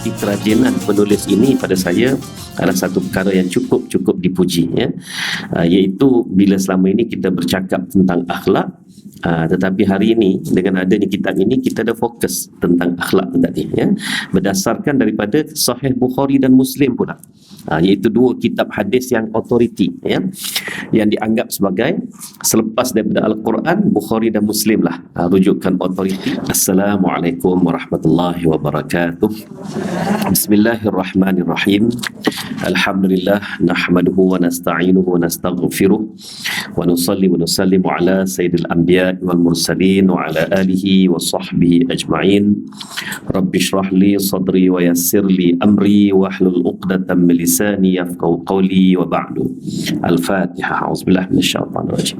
tetapi kerajinan penulis ini pada saya adalah satu perkara yang cukup dipuji, ya. Iaitu bila selama ini kita bercakap tentang akhlak, tetapi hari ini dengan adanya kitab ini kita ada fokus tentang akhlak tadi, ya, berdasarkan daripada Sahih Bukhari dan Muslim pula, iaitu dua kitab hadis yang autoriti, ya, yang dianggap sebagai selepas daripada Al-Quran, Bukhari dan Muslim lah rujukan autoriti. Assalamualaikum warahmatullahi wabarakatuh. Bismillahirrahmanirrahim. Alhamdulillah nahmaduhu wa nasta'inuhu wa nastaghfiruh wa nusalli wa nusallimu ala sayyidil anbiya wal mursalin wa ala alihi wa sahbihi ajma'in. Rabbi shrah li sadri wa yassir li amri wa hlul 'uqdatam min lisani yafqahu qawli wa ba'du. Al-Fatihah. A'udzubillahi minasyaitonir rajim.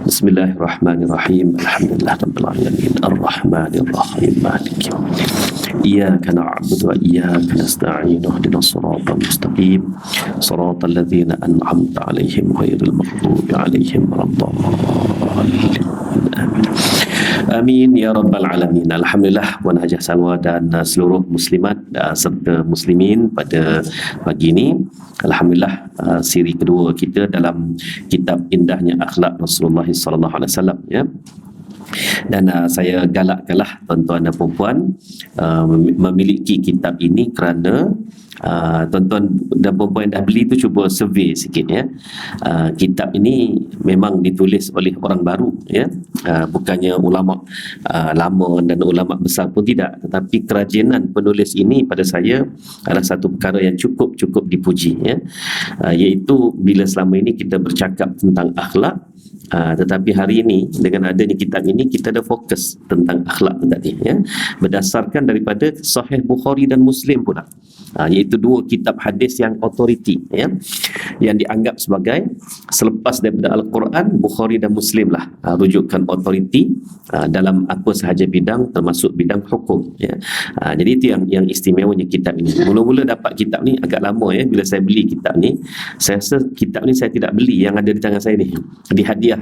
Bismillahirrahmanirrahim. Alhamdulillah rabbil alamin. Ar-Rahmanir Rahim. Maliki yaumiddin. Iyyaka na'budu wa iyyaka nasta'in. Ihdinas siratal mustaqim. Siratal ladzina an'amta 'alaihim ghairil maghdubi 'alaihim waladdallin. Amin. Amin ya rabbal alamin. Alhamdulillah, Puan Hajah Salwa dan seluruh muslimat serta muslimin pada pagi ini, alhamdulillah, siri kedua kita dalam kitab Indahnya Akhlak Rasulullah sallallahu alaihi wasallam, ya. Dan saya galakkanlah tuan-tuan dan puan-puan memiliki kitab ini kerana tuan-tuan dan puan-puan yang dah beli tu cuba survey sikit, ya. Kitab ini memang ditulis oleh orang baru, ya, bukannya ulama lama dan ulama besar pun tidak, tetapi kerajinan penulis ini pada saya adalah satu perkara yang cukup dipuji, ya. Iaitu bila selama ini kita bercakap tentang akhlak, tetapi hari ini dengan adanya kitab ini kita ada fokus tentang akhlak tadi, ya, berdasarkan daripada Sahih Bukhari dan Muslim pula, iaitu dua kitab hadis yang autoriti, ya, yang dianggap sebagai selepas daripada Al-Quran, Bukhari dan Muslim lah rujukan autoriti dalam apa sahaja bidang, termasuk bidang hukum, ya. Jadi itu yang istimewanya kitab ini. Mula-mula dapat kitab ni agak lama, ya. Bila saya beli kitab ni, saya rasa kitab ni saya tidak beli, yang ada di tangan saya ni dihadiahkan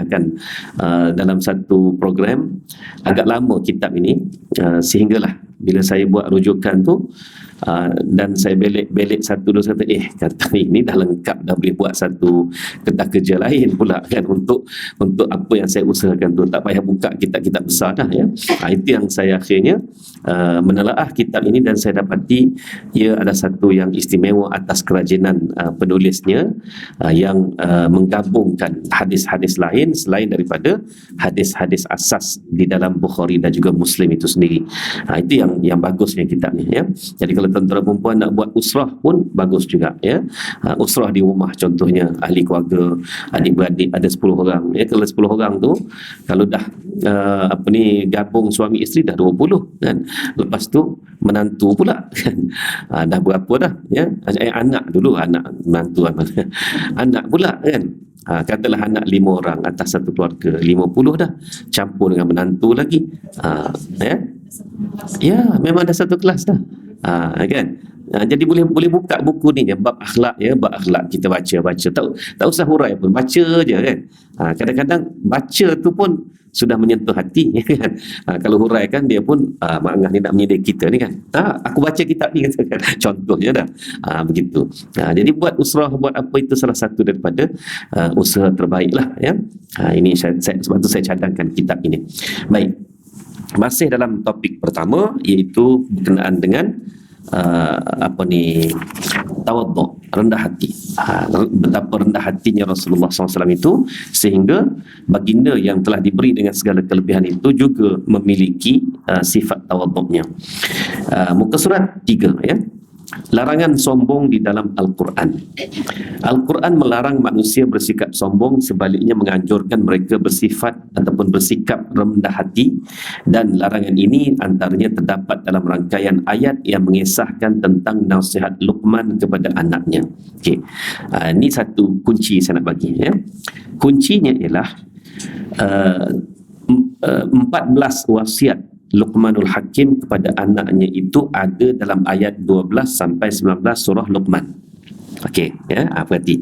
dalam satu program. Agak lama kitab ini, sehinggalah bila saya buat rujukan tu, dan saya belik satu dua satu, kata ini dah lengkap, dah boleh buat satu kertas kerja lain pula, kan, untuk apa yang saya usahakan tu, tak payah buka kitab-kitab besar dah, ya. Itu yang saya akhirnya menelaah kitab ini, dan saya dapati ia ada satu yang istimewa atas kerajinan penulisnya, yang menggabungkan hadis-hadis lain selain daripada hadis-hadis asas di dalam Bukhari dan juga Muslim itu sendiri. Itu yang bagusnya kitab ni, ya. Jadi kalau tuan-tuan perempuan nak buat usrah pun bagus juga, ya. Usrah di rumah contohnya, ahli keluarga, adik-beradik ada 10 orang, ya. Kalau 10 orang tu, kalau dah gabung suami isteri dah 20, kan. Lepas tu menantu pula, kan. Dah berapa dah, ya. Anak dulu, anak menantu anak pula, kan. Katalah anak 5 orang atas satu keluarga, 50 dah, campur dengan menantu lagi, ya, memang dah satu kelas dah, kan. Jadi boleh buka buku ni, ya, bab akhlak, ya, bab akhlak kita baca, tak usah hurai pun, baca je, kan. Kadang-kadang baca tu pun sudah menyentuh hati, kan. Kalau hurai kan dia pun Mak Angah ni nak menyidik kita ni, kan. Aku baca kitab ni, kan. Contohnya dah, begitu. Jadi buat usrah, buat apa, itu salah satu daripada usaha terbaik lah, ya. Ini sebab tu saya cadangkan kitab ini. Baik, masih dalam topik pertama, iaitu berkenaan dengan tawaduk, rendah hati. Betapa rendah hatinya Rasulullah SAW itu, sehingga baginda yang telah diberi dengan segala kelebihan itu juga memiliki sifat tawaduknya. Muka surat 3, ya. Larangan sombong di dalam Al-Quran. Al-Quran melarang manusia bersikap sombong, sebaliknya menganjurkan mereka bersifat ataupun bersikap rendah hati, dan larangan ini antaranya terdapat dalam rangkaian ayat yang mengisahkan tentang nasihat Luqman kepada anaknya. Okey. Ini satu kunci saya nak bagi, ya. Kuncinya ialah 14 wasiat Luqmanul Hakim kepada anaknya itu ada dalam ayat 12 sampai 19 surah Luqman. Okey, ya, berarti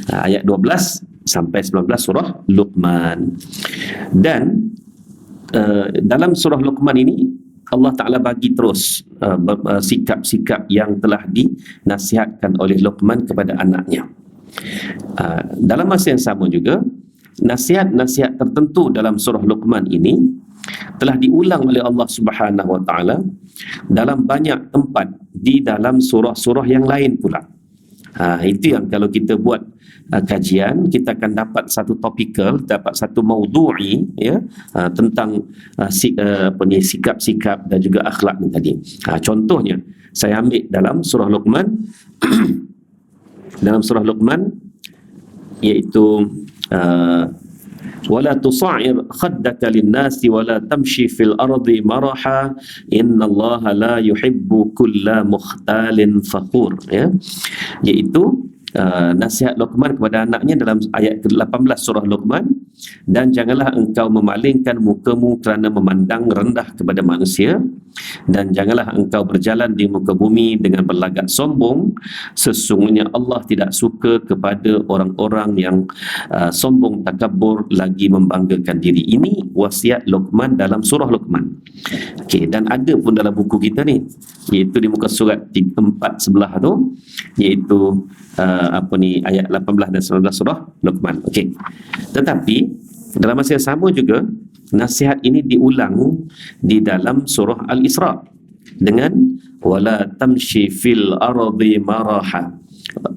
ayat 12 sampai 19 surah Luqman. Dan dalam surah Luqman ini Allah Ta'ala bagi terus sikap-sikap yang telah dinasihatkan oleh Luqman kepada anaknya. Dalam masa yang sama juga, nasihat-nasihat tertentu dalam surah Luqman ini telah diulang oleh Allah Subhanahu Wa Ta'ala dalam banyak tempat di dalam surah-surah yang lain pula. Itu yang kalau kita buat kajian, kita akan dapat satu topikal, dapat satu maudu'i, ya, tentang sikap-sikap dan juga akhlak ni tadi. Contohnya saya ambil dalam surah Luqman dalam surah Luqman, iaitu wala tusa'ir khaddaka lin-nasi wala tamshi fil ardi maraha innallaha la yuhibbu kulla mukhtalin fakhur, ya, iaitu nasihat Luqman kepada anaknya dalam ayat ke-18 surah Luqman. Dan janganlah engkau memalingkan mukamu kerana memandang rendah kepada manusia, dan janganlah engkau berjalan di muka bumi dengan berlagak sombong. Sesungguhnya Allah tidak suka kepada orang-orang yang sombong, takabur, lagi membanggakan diri. Ini wasiat Luqman dalam surah Luqman. Okey, dan ada pun dalam buku kita ni, iaitu di muka surat 4 sebelah tu, iaitu ayat 18 dan 19 surah Luqman. Okey. Tetapi dalam masa yang sama juga, nasihat ini diulang di dalam surah Al-Isra dengan wala tamshi fil ardi maraha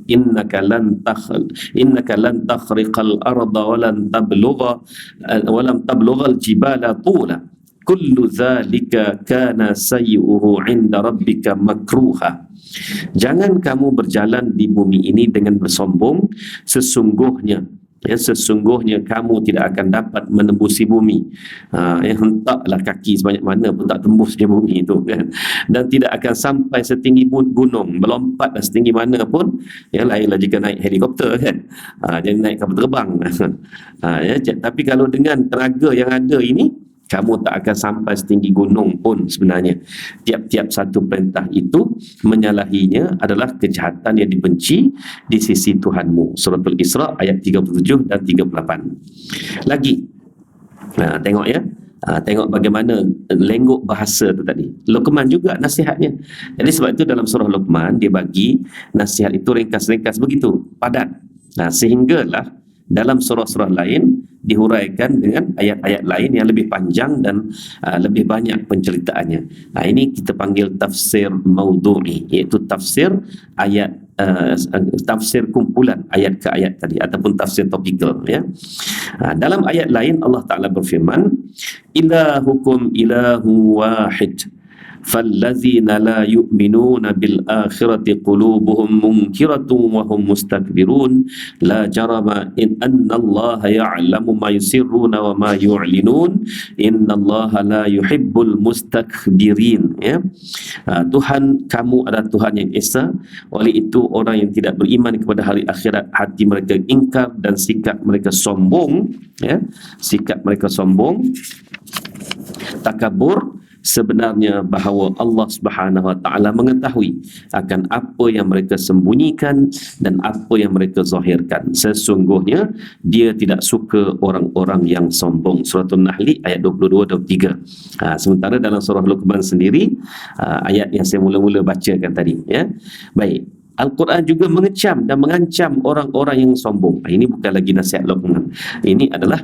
innaka lan takhriqal arda wa lan tablugha al-jibala tula kullu dhalika kana sayyuhu 'inda rabbika makruha. Jangan kamu berjalan di bumi ini dengan bersombong, sesungguhnya kamu tidak akan dapat menembusi bumi. Hentaklah kaki sebanyak mana pun tak tembus di bumi itu, kan? Dan tidak akan sampai setinggi gunung, melompatlah setinggi mana pun. Yang lainlah jika naik helikopter, kan? Jadi naik kapal terbang. Tapi kalau dengan tenaga yang ada ini, kamu tak akan sampai setinggi gunung pun sebenarnya. Tiap-tiap satu perintah itu, menyalahinya adalah kejahatan yang dibenci di sisi Tuhanmu. Surah Al-Isra ayat 37 dan 38. Lagi, tengok ya, tengok bagaimana lenggok bahasa tu tadi. Luqman juga nasihatnya. Jadi sebab itu dalam surah Luqman dia bagi nasihat itu ringkas-ringkas begitu, padat. Sehinggalah dalam surah-surah lain dihuraikan dengan ayat-ayat lain yang lebih panjang dan lebih banyak penceritaannya. Ini kita panggil tafsir maudhu'i, iaitu tafsir ayat, tafsir kumpulan ayat ke ayat tadi, ataupun tafsir topikal, ya. Dalam ayat lain Allah Ta'ala berfirman, ilahukum ilahu wahid فَالَّذِينَ لَا يُؤْمِنُونَ بِالْآخِرَةِ قُلُوبُهُمْ مُنْكِرَةٌ وَهُمْ مُسْتَكْبِرُونَ لَا جَرَمَ أَنَّ اللَّهَ يَعْلَمُ مَا يُسِرُّونَ وَمَا يُعْلِنُونَ إِنَّ اللَّهَ لَا يُحِبُّ الْمُسْتَكْبِرِينَ. Tuhan kamu adalah Tuhan yang Esa. Oleh itu orang yang tidak beriman kepada hari akhirat, hati mereka ingkar dan sikap mereka sombong, ya, sikap mereka sombong, takabur. Sebenarnya bahawa Allah Subhanahu Wa Ta'ala mengetahui akan apa yang mereka sembunyikan dan apa yang mereka zahirkan. Sesungguhnya dia tidak suka orang-orang yang sombong. Surah An-Nahl ayat 22-23. Sementara dalam surah Luqman sendiri, ayat yang saya mula-mula bacakan tadi, ya. Baik, Al-Quran juga mengecam dan mengancam orang-orang yang sombong. Ini bukan lagi nasihat Luqman. Ini adalah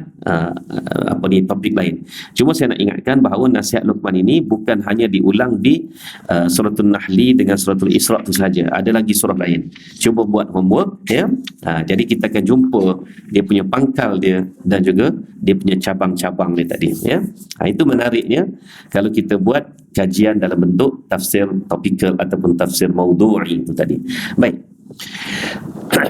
topik lain. Cuma saya nak ingatkan bahawa nasihat Luqman ini bukan hanya diulang di surah An-Nahl dengan surah Al-Isra itu saja. Ada lagi surah lain. Cuba buat homework, ya. Jadi kita akan jumpa dia punya pangkal dia dan juga dia punya cabang-cabang dia tadi, ya. Itu menariknya kalau kita buat kajian dalam bentuk tafsir topikal ataupun tafsir maudhu'i itu tadi. Baik.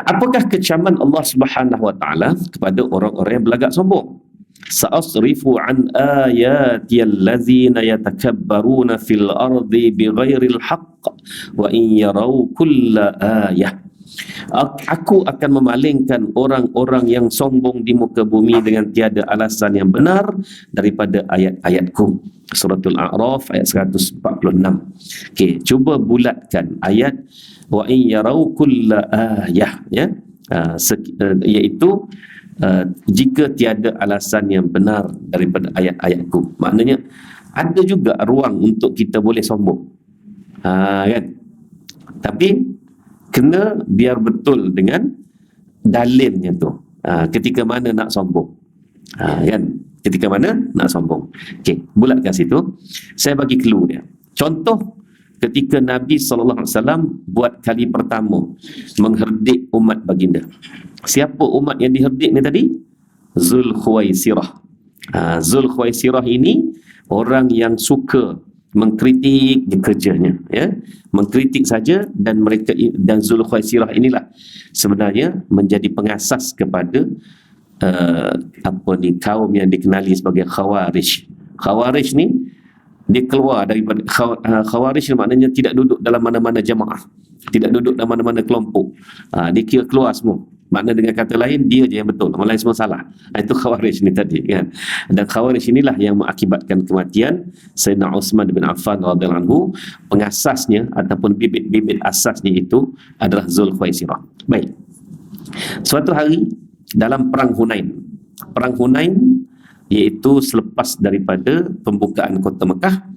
Apakah kecaman Allah Subhanahu Wa Ta'ala kepada orang-orang yang berlagak sombong? Sa'asrifu an ayati allazina yatakabbaruna fil ardi bighairil haqq wa in yarau kulla ayah. Aku akan memalingkan orang-orang yang sombong di muka bumi dengan tiada alasan yang benar daripada ayat-ayatku. Suratul A'raf ayat 146. Okey, cuba bulatkan ayat wa in yarau kulla ayah, ya. Iaitu jika tiada alasan yang benar daripada ayat-ayatku. Maknanya Ada juga ruang untuk kita boleh sombong, kan? Tapi kena biar betul dengan dalilnya tu. Ketika mana nak sombong, kan? Ketika mana nak sombong. Okey, bulatkan situ. Saya bagi clue dia. Contoh ketika Nabi SAW buat kali pertama mengherdik umat baginda. Siapa umat yang diherdik ni tadi? Zulkhuwaisirah. Zulkhuwaisirah ini orang yang suka mengkritik kerjanya, ya, mengkritik saja, dan mereka dan Zulkhuwaisirah inilah sebenarnya menjadi pengasas kepada kaum yang dikenali sebagai Khawarij. Khawarij ni dia keluar daripada Khawarij maknanya tidak duduk dalam mana-mana jamaah, tidak duduk dalam mana-mana kelompok. Dia kira keluar semua. Makna dengan kata lain, dia je yang betul, orang lain semua salah. Itu Khawarij ni tadi, kan. Dan Khawarij inilah yang mengakibatkan kematian Sayyidina Uthman bin Affan radhiyallahu anhu. Pengasasnya ataupun bibit-bibit asasnya itu adalah Zulkhuwaisirah. Baik. Suatu hari dalam perang Hunain, iaitu selepas daripada pembukaan kota Mekah,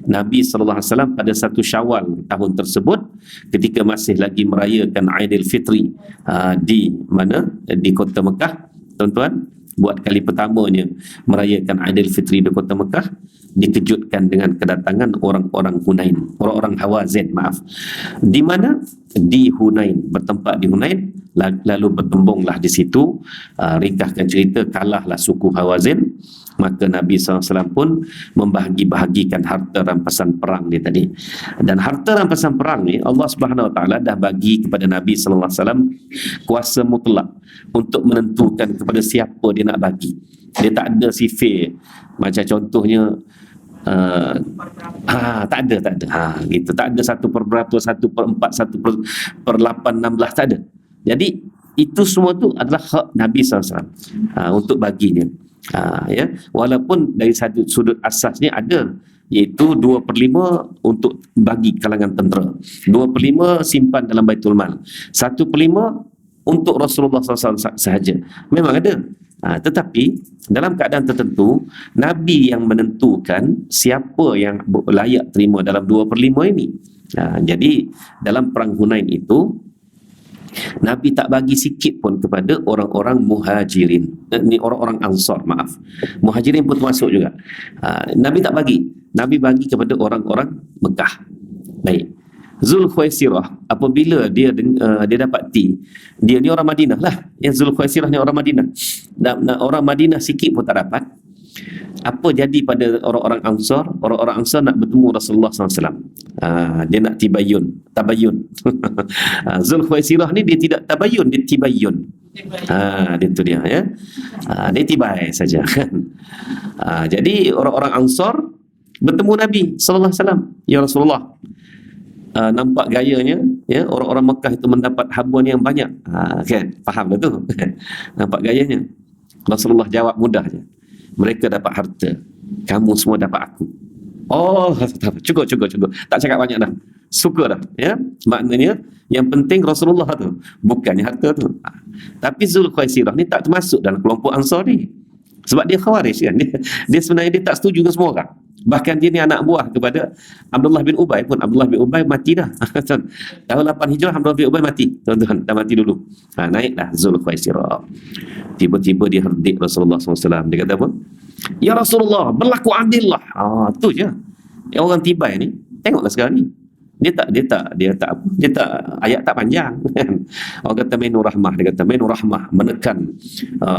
Nabi SAW pada 1 Syawal tahun tersebut, ketika masih lagi merayakan Aidilfitri di mana? Di kota Mekah, tuan-tuan, buat kali pertamanya merayakan Aidilfitri di kota Mekah, dikejutkan dengan kedatangan orang-orang Hunain, orang-orang Hawazin, di mana? Di Hunain, bertempat di Hunain. Lalu bertembunglah di situ, ringkaskan cerita, kalahlah suku Hawazin. Maka Nabi SAW pun membahagi-bahagikan harta rampasan perang ni tadi. Dan harta rampasan perang ni Allah Subhanahu Wa Taala dah bagi kepada Nabi SAW kuasa mutlak untuk menentukan kepada siapa dia nak bagi. Dia tak ada sifir macam contohnya tak ada gitu, tak ada 1/berapa, 1/4, 1/8, 16, tak ada. Jadi itu semua tu adalah hak Nabi SAW untuk baginya. Ya, walaupun dari satu sudut asasnya ada, iaitu 2/5 untuk bagi kalangan tentera, 2/5 simpan dalam Baitul Mal, 1/5 untuk Rasulullah SAW sahaja. Memang ada. Tetapi dalam keadaan tertentu, Nabi yang menentukan siapa yang layak terima dalam 2/5 ini. Jadi dalam perang Hunain itu, Nabi tak bagi sikit pun kepada orang-orang Muhajirin. Ini orang-orang Ansar, maaf. Muhajirin pun termasuk juga. Nabi tak bagi. Nabi bagi kepada orang-orang Mekah. Baik. Zulkhuwaisirah, apabila dia dapati, dia ni orang Madinah lah. Yang Zulkhuwaisirah ni orang Madinah. Dan orang Madinah sikit pun tak dapat. Apa jadi pada orang-orang Ansar? Orang-orang Ansar nak bertemu Rasulullah SAW. Dia nak tabayun. Zulkhuwaisirah ni dia tidak tabayun, dia tibayun. Itu dia, ya. Dia tibai saja, kan. Jadi orang-orang Ansar bertemu Nabi SAW. Ya Rasulullah, nampak gayanya, ya, orang-orang Mekah itu mendapat habuan yang banyak, kan? Faham dah tu. Nampak gayanya. Rasulullah jawab mudah je. Mereka dapat harta, kamu semua dapat aku. Oh, cukup. Tak cakap banyak dah. Suka dah, ya. Maknanya yang penting Rasulullah tu, bukannya harta tu. Tapi Zulkhuwaisirah ni tak termasuk dalam kelompok Ansar ni. Sebab dia Khawarij, kan. Dia sebenarnya dia tak setuju dengan semua orang. Bahkan dia ni anak buah kepada Abdullah bin Ubay pun. Abdullah bin Ubay mati dah. Tahun 8 Hijrah Abdullah bin Ubay mati. Tuan-tuan, dah mati dulu. Naiklah Zulkhuwaisirah. Tiba-tiba dia herdik Rasulullah SAW. Dia kata apa? Ya Rasulullah, berlaku adil lah. Tu je. Yang orang tibai ni, tengoklah sekarang ni. Dia tak ayat tak panjang, kan. Orang kata Mainur Rahmah, dia kata Mainur Rahmah menekan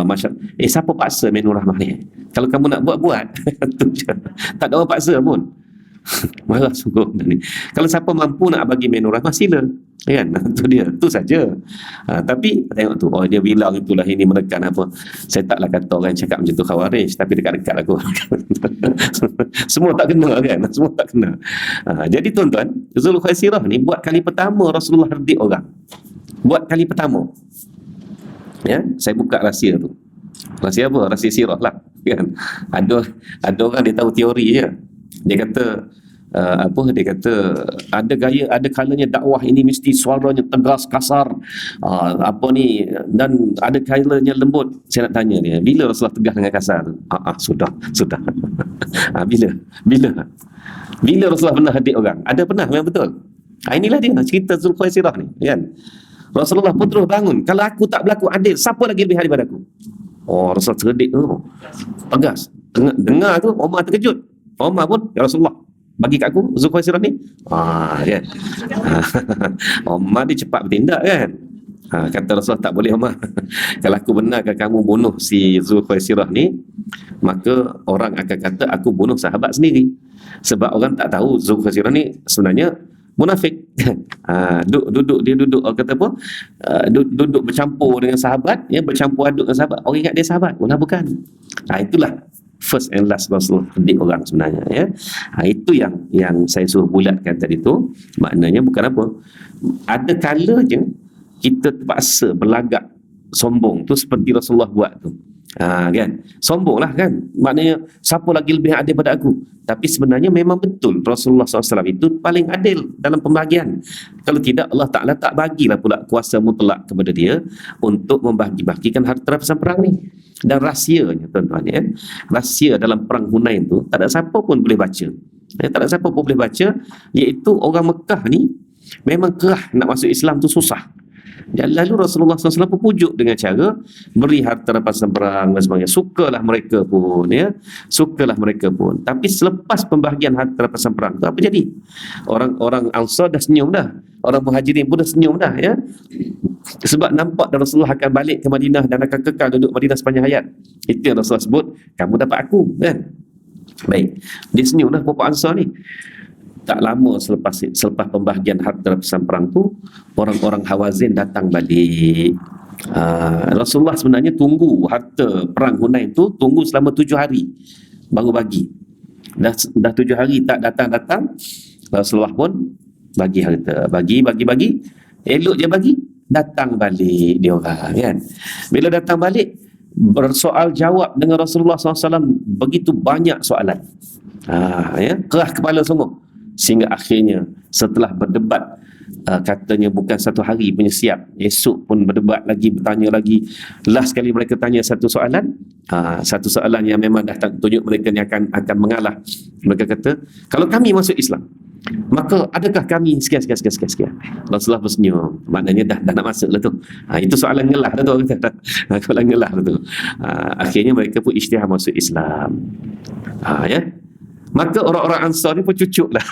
masyarakat. Siapa paksa Mainur Rahmah ni? Kalau kamu nak buat tu je. Tak ada orang paksa pun. Marah sungguh ni. Kalau siapa mampu nak bagi Mainur Rahmah, sila, kan. Tu dia, tu saja. Tapi tengok tu, dia bilang itulah ini menekan apa. Saya taklah kata orang cakap macam tu Khawarij, tapi dekat-dekat aku. Semua tak kena, kan. Semua tak kena. Jadi tuan-tuan, Zulkhuwaisirah ni buat kali pertama Rasulullah herdik orang. Buat kali pertama. Ya, saya buka rahsia tu. Rahsia apa? Rahsia sirah lah, kan. Ada orang dia tahu teori je. Dia kata dia kata ada kalanya dakwah ini mesti suaranya tegas kasar, dan ada kalanya lembut. Saya nak tanya dia, bila Rasulullah tegas dengan kasar tu? Sudah bila Rasulullah pernah hadik orang? Ada pernah, memang betul. Inilah dia cerita Zulkhuwaisirah ni, kan. Rasulullah pun terus bangun, kalau aku tak berlaku adil, siapa lagi lebih daripada aku? Rasulullah cerdik tu, tegas. Dengar tu Umar terkejut. Umar pun, ya Rasulullah, bagi kat aku Zulkhuwaisirah ni. Kan. Umar dia cepat bertindak, kan. Kata Rasulullah, tak boleh Umar. Kalau aku benarkan kamu bunuh si Zulkhuwaisirah ni, maka orang akan kata aku bunuh sahabat sendiri. Sebab orang tak tahu Zulkhuwaisirah ni sebenarnya munafik. Duduk orang kata apa, duduk bercampur dengan sahabat, bercampur aduk dengan sahabat, orang ingat dia sahabat, bukan. Itulah first and last Rasul hadik orang sebenarnya, ya. Itu yang saya suruh bulatkan tadi tu. Maknanya bukan apa, ada kalanya kita terpaksa berlagak sombong tu seperti Rasulullah buat tu. Kan, sombonglah, kan, maknanya siapa lagi lebih adil pada aku. Tapi sebenarnya memang betul Rasulullah SAW itu paling adil dalam pembagian. Kalau tidak, Allah Ta'ala tak bagilah pula kuasa mutlak kepada dia untuk membagi-bagikan harta rampasan perang ni. Dan rahsianya, tuan-tuan, ya, rahsia dalam perang Hunain tu tak ada siapa pun boleh baca, tak ada siapa pun boleh baca, iaitu orang Mekah ni memang kerah nak masuk Islam tu susah. Dan lalu Rasulullah SAW pujuk dengan cara beri harta rampasan perang dan sebagainya. Sukalah mereka pun, ya. Tapi selepas pembahagian harta rampasan perang tu, apa jadi? Orang Ansar dah senyum dah. Orang Muhajirin pun dah senyum dah, ya. Sebab nampak dah Rasulullah akan balik ke Madinah dan akan kekal duduk Madinah sepanjang hayat. Itu yang Rasulullah sebut, kamu dapat aku, kan. Baik. Dia senyum dah puak Ansar ni. Tak lama selepas pembahagian harta rampasan perang tu, orang-orang Hawazin datang balik. Rasulullah sebenarnya tunggu harta perang Hunain tu, tunggu selama 7 hari baru bagi. Dah 7 hari tak datang-datang, Rasulullah pun bagi harta, bagi. Elok je bagi, datang balik dia orang, kan. Bila datang balik, bersoal jawab dengan Rasulullah SAW, begitu banyak soalan. Kerah kepala semua. Sehingga akhirnya setelah berdebat, katanya bukan 1 hari punya siap, esok pun berdebat lagi, bertanya lagi. Last sekali mereka tanya satu soalan, satu soalan yang memang dah tunjuk mereka ni akan mengalah. Mereka kata, kalau kami masuk Islam, maka adakah kami sekian. Rasulullah bersenyum, maknanya dah nak masuk lah tu. Itu soalan ngelah dah tu, kata. Soalan ngelah dah tu. Akhirnya mereka pun isytihar masuk Islam. Ya. Maka orang-orang Ansar ni pun cucuk lah.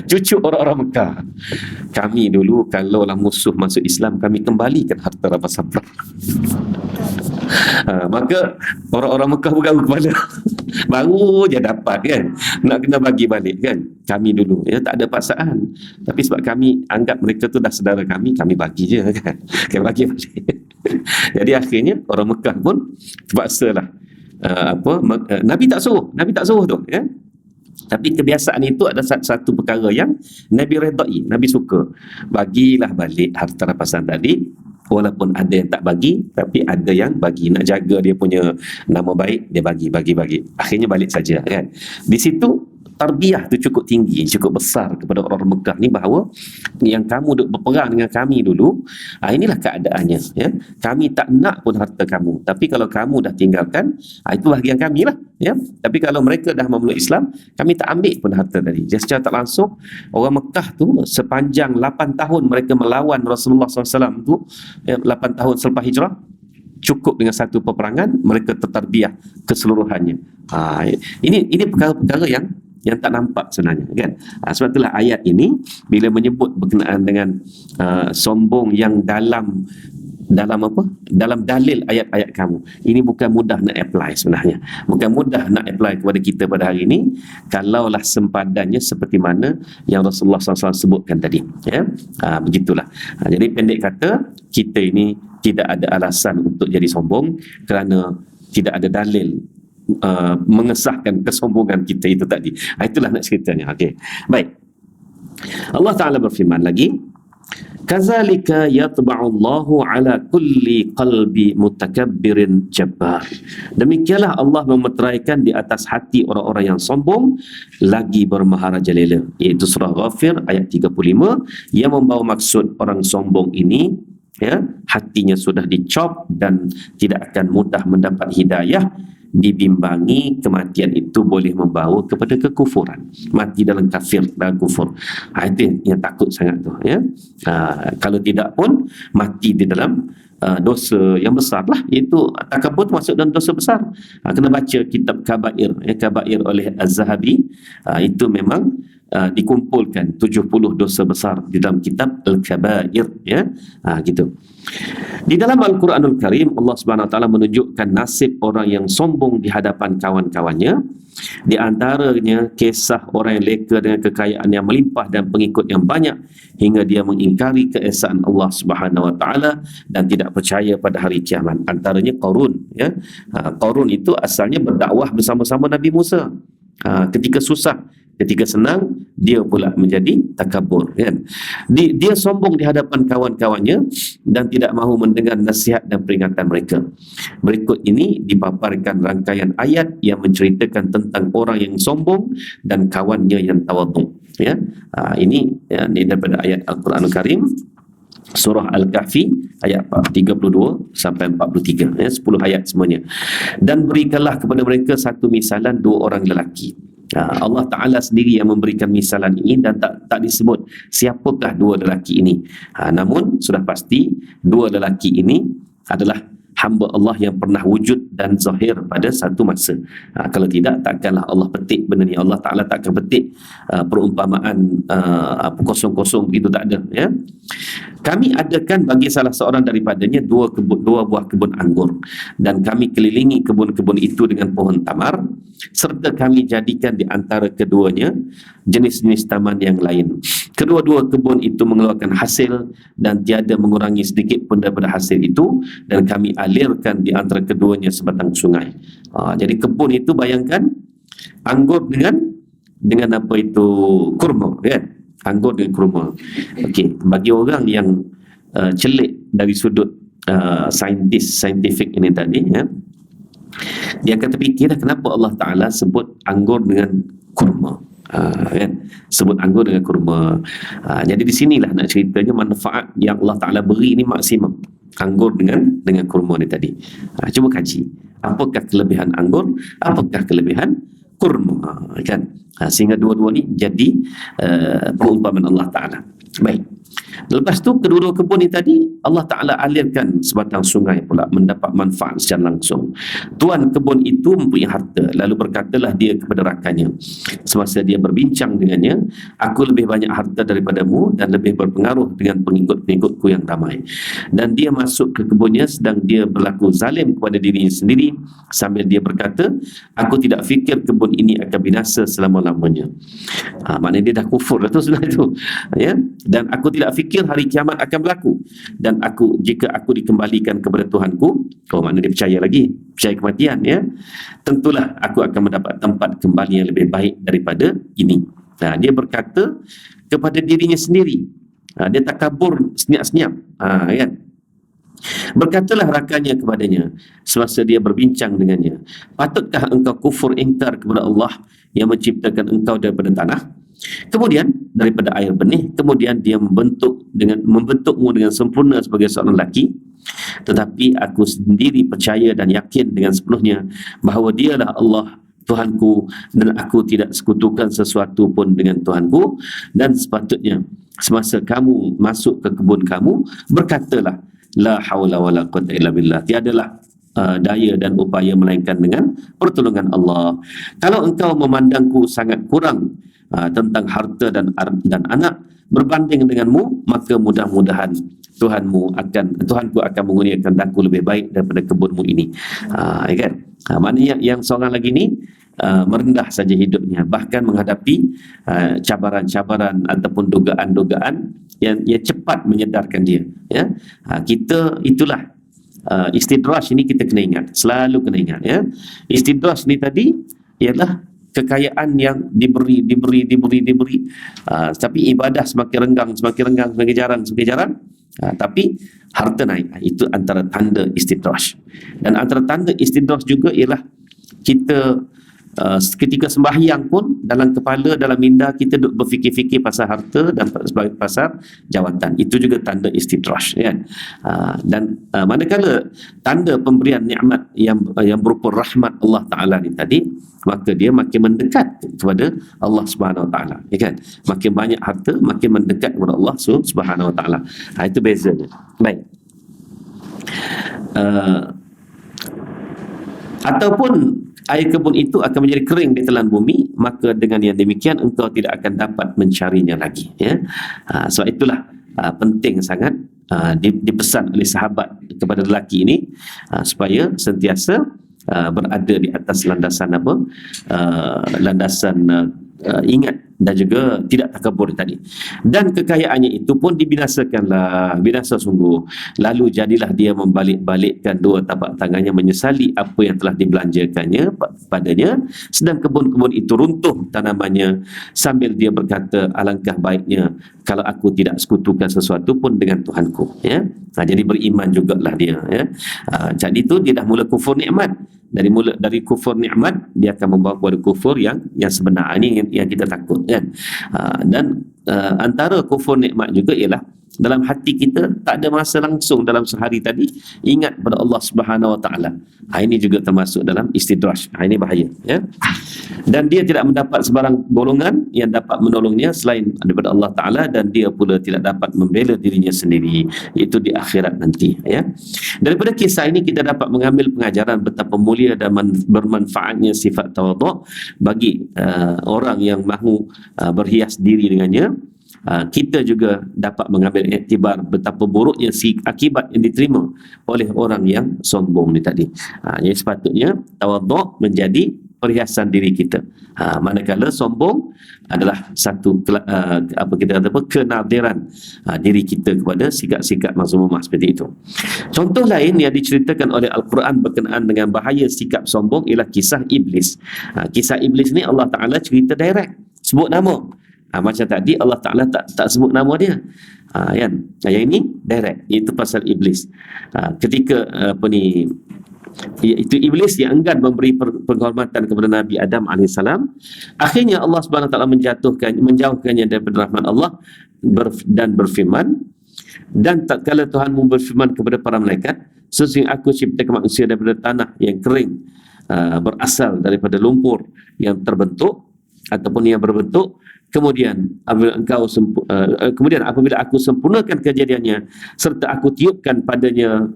Cucuk orang-orang Mekah. Kami dulu kalaulah musuh masuk Islam, kami kembalikan harta rampasan perang. Maka orang-orang Mekah bergaul kepala. Baru je dapat, kan, nak kena bagi balik, kan. Kami dulu, ya, tak ada paksaan. Tapi sebab kami anggap mereka tu dah saudara kami bagi je, kan. Kami bagi balik. Jadi akhirnya orang Mekah pun terpaksalah. Nabi tak suruh tu, ya. Tapi kebiasaan itu ada satu perkara yang Nabi redai, Nabi suka. Bagilah balik harta rampasan tadi, walaupun ada yang tak bagi, tapi ada yang bagi, nak jaga dia punya nama baik, dia bagi. Akhirnya balik saja, kan. Di situ tarbiyah tu cukup tinggi, cukup besar kepada orang Mekah ni, bahawa yang kamu duk berperang dengan kami dulu, inilah keadaannya, ya. Kami tak nak pun harta kamu, tapi kalau kamu dah tinggalkan, itu bahagian kami lah, ya. Tapi kalau mereka dah memeluk Islam, kami tak ambil pun harta tadi. Jadi secara tak langsung, orang Mekah tu sepanjang 8 tahun mereka melawan Rasulullah SAW tu, 8 tahun selepas hijrah, cukup dengan satu peperangan mereka tertarbiyah keseluruhannya. Ini perkara-perkara yang tak nampak sebenarnya, kan. Sebab itulah ayat ini bila menyebut berkenaan dengan sombong yang dalam dalil ayat-ayat kamu, ini bukan mudah nak apply sebenarnya. Bukan mudah nak apply kepada kita pada hari ini, kalaulah sempadannya seperti mana yang Rasulullah SAW sebutkan tadi, ya. Begitulah. Jadi pendek kata, kita ini tidak ada alasan untuk jadi sombong kerana tidak ada dalil mengesahkan kesombongan kita itu tadi. Itulah nak ceritanya. Okey. Baik. Allah Ta'ala berfirman lagi, Kazalika yatba'ullahu ala kulli qalbi mutakabbirin jabbar. Demikianlah Allah memeteraikan di atas hati orang-orang yang sombong lagi bermaharajalela. Iaitu surah Ghafir ayat 35 yang membawa maksud orang sombong ini, ya, hatinya sudah dicop dan tidak akan mudah mendapat hidayah. Dibimbangi kematian itu boleh membawa kepada kekufuran, mati dalam kafir dan kufur. Itu yang takut sangat tu, ya. Kalau tidak pun mati di dalam dosa yang besar lah, iaitu takabur masuk dalam dosa besar. Kena baca kitab Kabair, Kabair oleh Az-Zahabi. Itu memang dikumpulkan 70 dosa besar di dalam kitab Al-Kabair, ya. Gitu. Di dalam Al-Quranul Karim, Allah Subhanahu Wa Taala menunjukkan nasib orang yang sombong di hadapan kawan-kawannya. Di antaranya kisah orang yang leka dengan kekayaan yang melimpah dan pengikut yang banyak hingga dia mengingkari keesaan Allah Subhanahu Wa Taala dan tidak percaya pada hari kiamat. Antaranya Qarun, ya. Qarun itu asalnya berdakwah bersama-sama Nabi Musa. Ketika susah, ketika senang, dia pula menjadi takabur, kan? Dia sombong di hadapan kawan-kawannya dan tidak mahu mendengar nasihat dan peringatan mereka. Berikut ini dipaparkan rangkaian ayat yang menceritakan tentang orang yang sombong dan kawannya yang tawadhu, ya. Ini daripada ayat Al-Quranul Karim, surah Al-Kahfi ayat 32 sampai 43, ya, 10 ayat semuanya. Dan berikanlah kepada mereka satu misalan dua orang lelaki. Allah Ta'ala sendiri yang memberikan misalan ini dan tak disebut siapakah dua lelaki ini. Namun sudah pasti dua lelaki ini adalah hamba Allah yang pernah wujud dan zahir pada satu masa. Kalau tidak, takkanlah Allah petik benda ni. Allah Ta'ala takkan petik perumpamaan kosong-kosong begitu, tak ada, ya. Kami adakan bagi salah seorang daripadanya dua buah kebun anggur, dan kami kelilingi kebun-kebun itu dengan pohon tamar, serta kami jadikan di antara keduanya jenis-jenis taman yang lain. Kedua-dua kebun itu mengeluarkan hasil dan tiada mengurangi sedikit pun daripada hasil itu, dan kami alirkan di antara keduanya sebatang sungai. Jadi kebun itu bayangkan anggur dengan apa itu kurma, kan? Anggur dengan kurma. Okey, bagi orang yang celik dari sudut scientific ini tadi, ya, dia akan terfikir kenapa Allah Ta'ala sebut anggur dengan kurma, kan? Sebut anggur dengan kurma. Jadi di sinilah nak ceritanya manfaat yang Allah Ta'ala beri ini maksimum. Anggur dengan kurma ni tadi. Cuba kaji, apakah kelebihan anggur, apakah kelebihan kurma, kan? Sehingga dua-dua ni jadi perumpamaan Allah Ta'ala. Baik. Lepas tu kedua-dua kebun ni tadi Allah Ta'ala alirkan sebatang sungai pula, mendapat manfaat secara langsung. Tuan kebun itu mempunyai harta, lalu berkatalah dia kepada rakannya semasa dia berbincang dengannya, aku lebih banyak harta daripadamu dan lebih berpengaruh dengan pengikut-pengikutku yang ramai. Dan dia masuk ke kebunnya sedang dia berlaku zalim kepada dirinya sendiri sambil dia berkata, aku tidak fikir kebun ini akan binasa selama-lamanya. Maknanya dia dah kufur lah tu sebenarnya tu, ya. Dan aku tidak fikir hari kiamat akan berlaku, dan jika aku dikembalikan kepada Tuhanku, maknanya dia percaya lagi, percaya kematian, ya, tentulah aku akan mendapat tempat kembali yang lebih baik daripada ini. Dia berkata kepada dirinya sendiri, dia takabur senyap-senyap, kan. Berkatalah rakannya kepadanya semasa dia berbincang dengannya, patutkah engkau kufur ingkar kepada Allah yang menciptakan engkau daripada tanah, kemudian daripada air benih, kemudian dia membentukmu dengan sempurna sebagai seorang lelaki? Tetapi aku sendiri percaya dan yakin dengan sepenuhnya bahawa dialah Allah Tuhanku, dan aku tidak sekutukan sesuatu pun dengan Tuhanku. Dan sepatutnya semasa kamu masuk ke kebun kamu, berkatalah la haula wala quwwata illa billah, tiadalah daya dan upaya melainkan dengan pertolongan Allah. Kalau engkau memandangku sangat kurang tentang harta dan anak berbanding denganmu, maka mudah-mudahan Tuhanku akan mengurniakan daku lebih baik daripada kebunmu ini. Kan? Maknanya yang seorang lagi ni merendah saja hidupnya, bahkan menghadapi cabaran-cabaran ataupun dugaan-dugaan yang cepat menyedarkan dia, ya. Kita itulah istidraj ini kita kena ingat, selalu kena ingat, ya. Istidraj ni tadi ialah kekayaan yang diberi, tapi ibadah semakin renggang, semakin jarang, tapi harta naik. Itu antara tanda istidraj. Dan antara tanda istidraj juga ialah kita ketika sembahyang pun dalam kepala, dalam minda kita duk berfikir-fikir pasal harta dan pasal jawatan. Itu juga tanda istidraj, kan? Dan manakala tanda pemberian nikmat yang berupa rahmat Allah Taala ni tadi, maka dia makin mendekat kepada Allah Subhanahu Wa Taala, ya kan? Makin banyak harta, makin mendekat kepada Allah Subhanahu Wa Taala. Itu bezanya. Baik. Ataupun air kebun itu akan menjadi kering di telan bumi, maka dengan yang demikian engkau tidak akan dapat mencarinya lagi, ya. Sebab itulah penting sangat dipesan oleh sahabat kepada lelaki ini supaya sentiasa berada di atas landasan apa? Landasan ingat dan juga tidak takabur tadi. Dan kekayaannya itu pun dibinasakanlah, binasa sungguh. Lalu jadilah dia membalik-balikkan dua tapak tangannya, menyesali apa yang telah dibelanjakannya padanya, sedang kebun-kebun itu runtuh tanamannya, sambil dia berkata, alangkah baiknya kalau aku tidak sekutukan sesuatu pun dengan Tuhanku, ya. Jadi beriman jugalah dia, ya. Jadi itu dia dah mula kufur nikmat. Dari kufur nikmat dia akan membawa kepada kufur yang sebenar. Ini yang kita takut, kan? Dan antara kufur nikmat juga ialah dalam hati kita tak ada masa langsung dalam sehari tadi ingat pada Allah Subhanahu Wa Taala. Ini juga termasuk dalam istidraj. Ini bahaya, ya. Dan dia tidak mendapat sebarang golongan yang dapat menolongnya selain daripada Allah Taala, dan dia pula tidak dapat membela dirinya sendiri, itu di akhirat nanti, ya. Daripada kisah ini kita dapat mengambil pengajaran betapa mulia dan bermanfaatnya sifat tawaduk bagi orang yang mahu berhias diri dengannya. Kita juga dapat mengambil iktibar betapa buruknya akibat yang diterima oleh orang yang sombong ni tadi. Jadi sepatutnya tawaduk menjadi perhiasan diri kita. Manakala sombong adalah satu kenadiran diri kita kepada sikap-sikap mazmumah seperti itu. Contoh lain yang diceritakan oleh Al-Quran berkenaan dengan bahaya sikap sombong ialah kisah Iblis. Kisah Iblis ni Allah Ta'ala cerita direct, sebut nama. Macam tadi Allah Ta'ala tak sebut nama dia, kan? Yang ini direct, itu pasal Iblis. Ketika itu Iblis yang enggan memberi penghormatan kepada Nabi Adam AS, akhirnya Allah Subhanahu Wa Taala menjauhkannya daripada rahmat Allah dan berfirman, dan tatkala Tuhanmu berfirman kepada para malaikat, sesungguhnya aku ciptakan manusia daripada tanah yang kering, berasal daripada lumpur yang terbentuk ataupun yang berbentuk. Kemudian apabila aku sempurnakan kejadiannya serta aku tiupkan padanya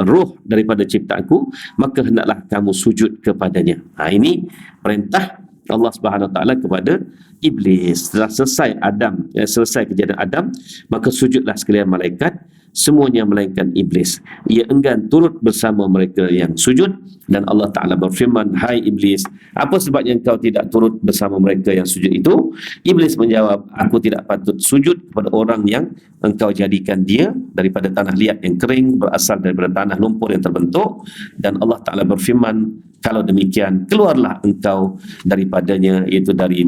roh daripada ciptaanku, maka hendaklah kamu sujud kepadanya. Ini perintah Allah Subhanahu Wa Taala kepada Iblis. Setelah selesai kejadian Adam, maka sujudlah sekalian malaikat, semuanya melainkan Iblis. Ia enggan turut bersama mereka yang sujud, dan Allah Ta'ala berfirman, hai Iblis, apa sebabnya engkau tidak turut bersama mereka yang sujud itu? Iblis menjawab, aku tidak patut sujud kepada orang yang engkau jadikan dia daripada tanah liat yang kering, berasal daripada tanah lumpur yang terbentuk. Dan Allah Ta'ala berfirman, kalau demikian keluarlah engkau daripadanya, iaitu dari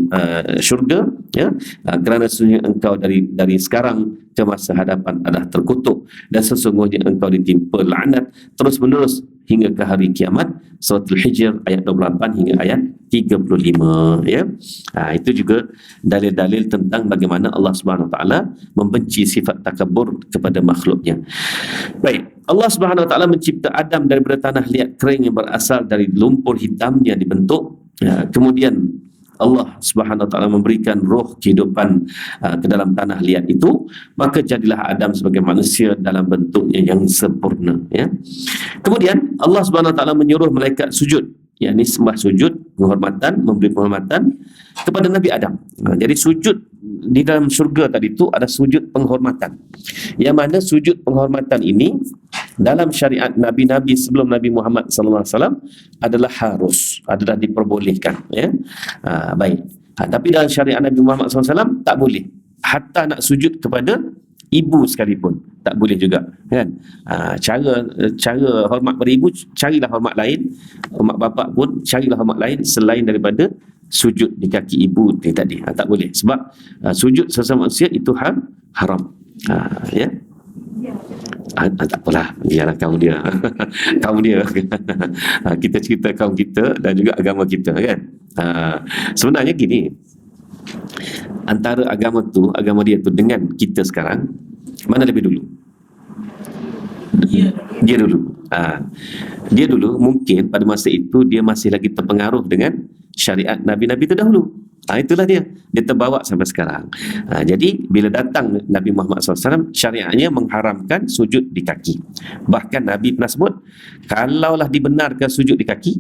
syurga, ya, kerana sesungguhnya engkau dari sekarang ke masa hadapan adalah terkutuk, dan sesungguhnya engkau ditimpa laknat terus menerus hingga ke hari kiamat. Surah Al-Hijr ayat 28 hingga ayat 35, ya. Itu juga dalil-dalil tentang bagaimana Allah Subhanahu Wa Taala membenci sifat takabur kepada makhluknya. Baik, Allah Subhanahu Wa Taala mencipta Adam daripada tanah liat kering yang berasal dari lumpur hitamnya dibentuk. Kemudian Allah Subhanahu Wa Taala memberikan roh kehidupan ke dalam tanah liat itu, maka jadilah Adam sebagai manusia dalam bentuknya yang sempurna, ya. Kemudian Allah Subhanahu Wa Taala menyuruh malaikat sujud, yakni sembah sujud, penghormatan, memberi penghormatan kepada Nabi Adam. Jadi sujud di dalam syurga tadi itu ada sujud penghormatan, yang mana sujud penghormatan ini dalam syariat Nabi-Nabi sebelum Nabi Muhammad SAW adalah diperbolehkan, ya. Baik. Tapi dalam syariat Nabi Muhammad SAW tak boleh, hatta nak sujud kepada ibu sekalipun. tak boleh juga kan. Cara hormat pada ibu, carilah hormat lain. Hormat bapa pun carilah hormat lain selain daripada sujud di kaki ibu ni tadi. Tak boleh sebab sujud sesama manusia itu haram. Ya. Tak apalah, biarlah kaum dia. Kaum dia. Kita cerita kaum kita dan juga agama kita kan. Sebenarnya gini, antara agama dia tu dengan kita sekarang, mana lebih dulu? Dia dulu. Dia dulu mungkin pada masa itu dia masih lagi terpengaruh dengan syariat Nabi-Nabi terdahulu. Itulah dia terbawa sampai sekarang. Jadi bila datang Nabi Muhammad SAW, syariatnya mengharamkan sujud di kaki. Bahkan Nabi pernah sebut, kalaulah dibenarkan sujud di kaki,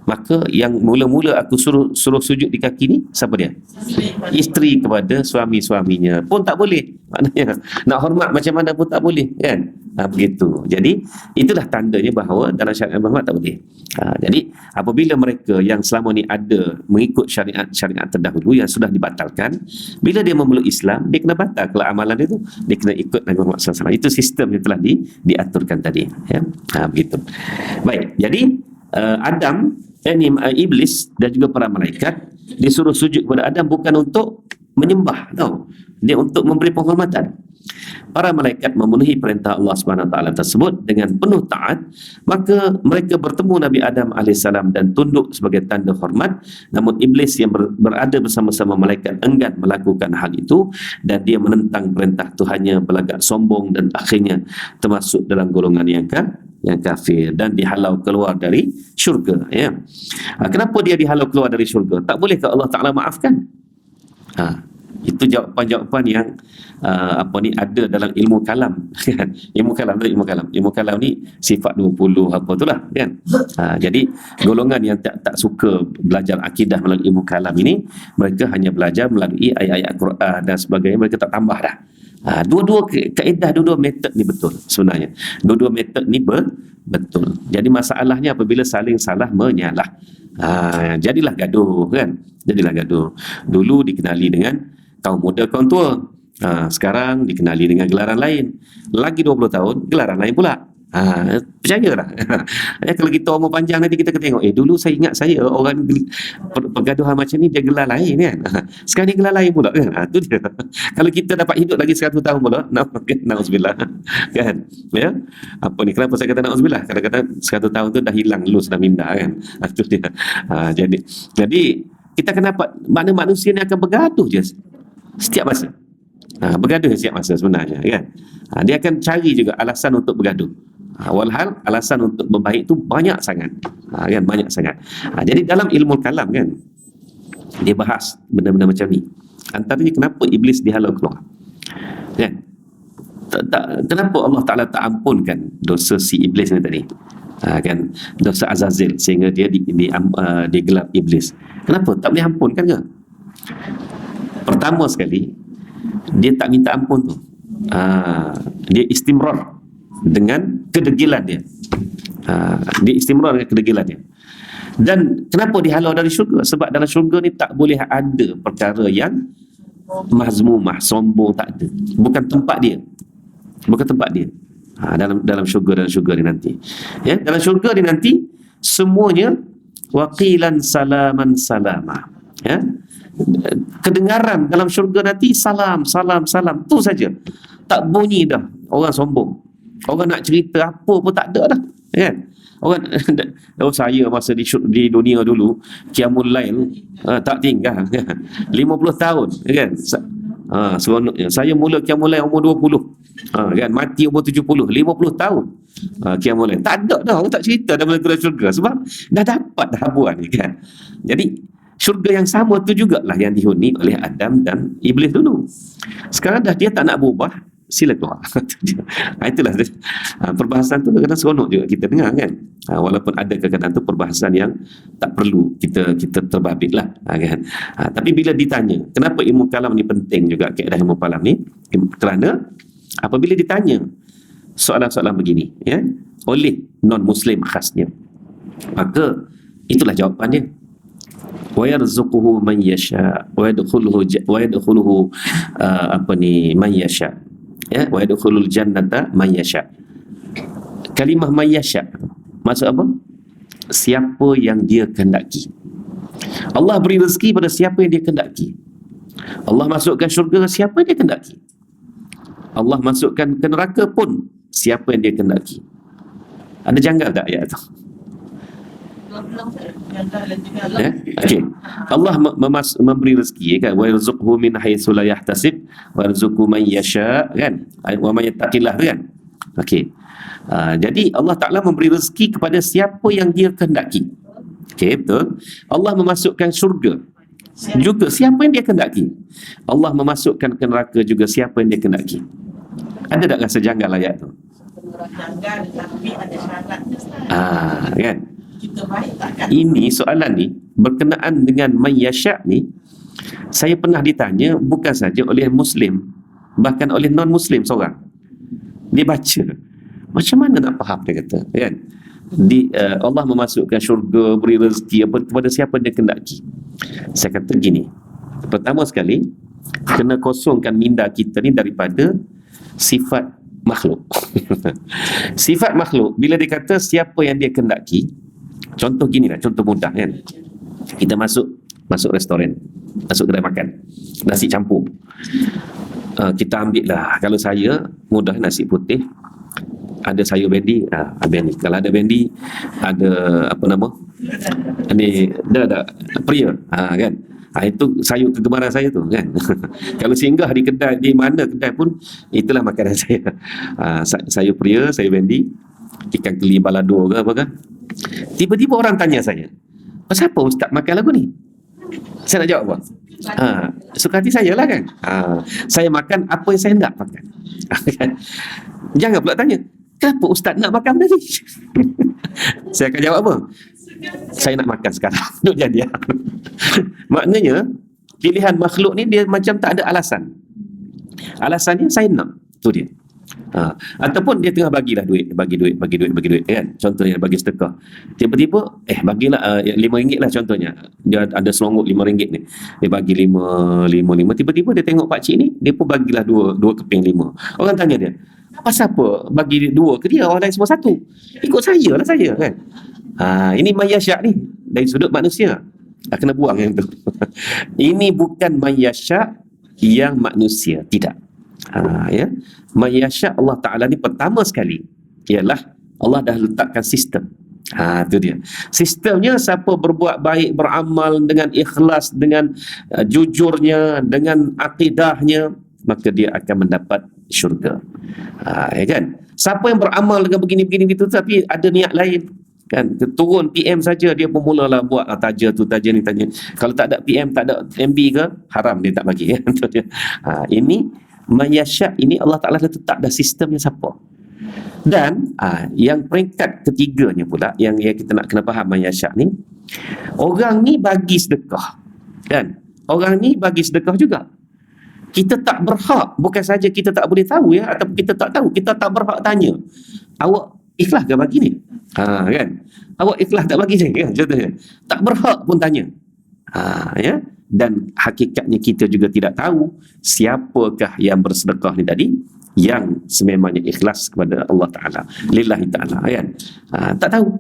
maka yang mula-mula aku suruh sujud di kaki ni siapa dia? Isteri kepada suami-suaminya pun tak boleh. Maknanya nak hormat macam mana pun tak boleh kan. Begitu. Jadi itulah tandanya bahawa dalam syariat Muhammad tak boleh. Jadi apabila mereka yang selama ni ada mengikut syariat terdahulu yang sudah dibatalkan, bila dia memeluk Islam, dia kena batal kalau amalan dia tu, dia kena ikut Nabi Muhammad SAW. Itu sistem yang telah diaturkan tadi ya. Begitu. Baik, jadi Adam, Iblis dan juga para malaikat disuruh sujud kepada Adam bukan untuk menyembah, tahu, dia untuk memberi penghormatan. Para malaikat memenuhi perintah Allah Subhanahu Wa Taala tersebut dengan penuh taat, maka mereka bertemu Nabi Adam alaihissalam dan tunduk sebagai tanda hormat. Namun Iblis yang berada bersama-sama malaikat enggan melakukan hal itu dan dia menentang perintah Tuhannya, berlagak sombong dan akhirnya termasuk dalam golongan yang kafir dan dihalau keluar dari syurga ya. Kenapa dia dihalau keluar dari syurga? Tak bolehkah Allah Ta'ala maafkan? Itu jawapan-jawapan yang ada dalam ilmu kalam kan. Ilmu kalam ni sifat 20 apa itulah kan. Jadi golongan yang tak suka belajar akidah melalui ilmu kalam ini, mereka hanya belajar melalui ayat-ayat Quran dan sebagainya, mereka tak tambah dah. Dua-dua kaedah, dua-dua metod ni betul sebenarnya. Dua-dua metod ni betul. Jadi masalahnya apabila saling salah menyalah. Jadilah gaduh kan. Dulu dikenali dengan kaum muda, kaum tua. Sekarang dikenali dengan gelaran lain. Lagi 20 tahun, gelaran lain pula. Percayalah. Kalau kita umur panjang nanti kita tengok, dulu saya ingat saya orang pergaduhan macam ni dia gelar lain kan. Sekarang dia gelar lain pula kan. Itu dia. Kalau kita dapat hidup lagi 100 tahun pula, na'udzubillah kan. Ya. Apa ni, kenapa saya kata na'udzubillah? Kadang-kadang 100 tahun tu dah hilang, lu sudah minda kan. Itu dia. Jadi kita kenapa mana manusia ni akan bergaduh je setiap masa. Bergaduh setiap masa sebenarnya kan. Dia akan cari juga alasan untuk bergaduh. Walhal alasan untuk berbaik tu banyak sangat. Kan, banyak sangat. Jadi dalam ilmu kalam kan, dia bahas benda-benda macam ni. Antaranya kenapa iblis dihalau keluar. Kan? Kenapa Allah Ta'ala tak ampunkan dosa si iblis ni tadi? Kan, dosa Azazil sehingga dia digelar iblis. Kenapa tak boleh ampunkan ke? Pertama sekali, dia tak minta ampun tu. Dia istimrar dengan kedegilan dia. Dia istimrar dengan kedegilan dia. Dan kenapa dihalau dari syurga? Sebab dalam syurga ni tak boleh ada perkara yang mazmumah, sombong, tak ada. Bukan tempat dia. Dalam syurga ni nanti. Ya, dalam syurga ni nanti semuanya waqilan salaman salama. Ya. Kedengaran dalam syurga nanti salam tu saja. Tak bunyi dah orang sombong. Orang nak cerita apa pun tak ada dah kan. Orang saya masa di dunia dulu qiyamul lail tak tinggal kan. 50 tahun kan. Seronoknya saya mula qiyamul lail umur 20 kan, mati umur 70, 50 tahun qiyamul lail. Tak ada dah, orang tak cerita dalam syurga sebab dah dapat dah habuan ni kan. Jadi syurga yang sama tu jugalah yang dihuni oleh Adam dan Iblis dulu. Sekarang dah dia tak nak berubah, sila keluar. Itulah perbahasan tu kadang-kadang seronok juga kita dengar kan. Walaupun ada kadang-kadang tu perbahasan yang tak perlu kita terbabit lah kan. Tapi bila ditanya kenapa ilmu kalam ni penting juga, kaedah ilmu kalam ni, kerana apabila ditanya soalan-soalan begini ya oleh non-Muslim khasnya, maka itulah jawapannya. Wa yarzuquhu man yasha wa yadkhuluhu man yasha. Ya, wa yadkhulul jannata may yasha. Kalimah may yasha maksud apa? Siapa yang dia kehendaki. Allah beri rezeki pada siapa yang dia kehendaki. Allah masukkan syurga siapa yang dia kehendaki. Allah masukkan ke neraka pun siapa yang dia kehendaki. Ada janggal tak ayat tu? Ya? Okey. Allah memberi rezeki kan, wa yarzuqhu min haitsu la yahtasib wa yarzuqu man yasha kan, wa may yattaqillah kan. Okey. Jadi Allah Taala memberi rezeki kepada siapa yang dia kehendaki. Okey, betul. Allah memasukkan syurga juga siapa yang dia kehendaki. Allah memasukkan ke neraka juga siapa yang dia kehendaki. Ada tak rasa janggal ayat tu? Janggal, tapi ada syaratnya. Kan? Kita baik takkan. Ini soalan ni berkenaan dengan mayyasya ni, saya pernah ditanya bukan saja oleh Muslim, bahkan oleh non-Muslim seorang. Dia baca, macam mana nak faham, dia kata kan, Allah memasukkan syurga, beri rezeki apa kepada siapa dia kehendaki. Saya kata gini, pertama sekali kena kosongkan minda kita ni daripada sifat makhluk. Sifat makhluk bila dia kata siapa yang dia kehendaki, contoh gini lah, contoh mudah kan, kita masuk restoran, masuk kedai makan, nasi campur, kita ambil lah, kalau saya mudah nasi putih, ada sayur bendi, bendi. Kalau ada bendi, ada apa nama ni, ada pria, kan, itu sayur kegemaran saya tu kan. Kalau singgah di kedai, di mana kedai pun, itulah makanan saya. Sayur pria, sayur bendi, ikan keli balado ke apa kan. Tiba-tiba orang tanya saya, pasal apa ustaz makan lagu ni? Saya nak jawab apa? Suka hati saya lah kan. Saya makan apa yang saya nak makan. Jangan pula tanya, kenapa ustaz nak makan tadi? Saya akan jawab apa? Saya nak makan sekarang. Duduk jadi. Maknanya pilihan makhluk ni dia macam tak ada alasan. Alasannya saya nak. Tu dia. Ataupun dia tengah bagi duit kan, contohnya bagi sedekah, tiba-tiba bagilah RM5 lah contohnya, dia ada selonggok RM5 ni, dia bagi 5, tiba-tiba dia tengok pakcik ni, dia pun bagilah dua keping 5. Orang tanya dia, pasal apa bagi 2 ke dia, orang lain semua 1? Ikut saya lah saya kan. Ini mayyasya ni dari sudut manusia, kena buang yang tu. Ini bukan mayyasya yang manusia, tidak. Ya, mayyasya Allah Ta'ala ni pertama sekali ialah Allah dah letakkan sistem. Itu dia sistemnya. Siapa berbuat baik, beramal dengan ikhlas, dengan jujurnya, dengan akidahnya, maka dia akan mendapat syurga. Ya kan? Siapa yang beramal dengan begini gitu tapi ada niat lain kan, turun PM saja, dia pun mulalah buat taja tu, taja ni, taja. Kalau tak ada PM, tak ada MB ke, haram dia tak bagi. Ini mayyasya, ini Allah Ta'ala letak dah sistemnya siapa. Dan yang peringkat ketiganya pula, yang kita nak kena faham mayyasya ni, orang ni bagi sedekah kan, orang ni bagi sedekah juga. Kita tak berhak, bukan saja kita tak boleh tahu ya, ataupun kita tak tahu, kita tak berhak tanya, awak ikhlas ke bagi ni? Kan, awak ikhlas tak bagi ni kan, contohnya tak berhak pun tanya. Ya. Dan hakikatnya kita juga tidak tahu siapakah yang bersedekah ni tadi yang sememangnya ikhlas kepada Allah Ta'ala, lillahi ta'ala kan. Tak tahu.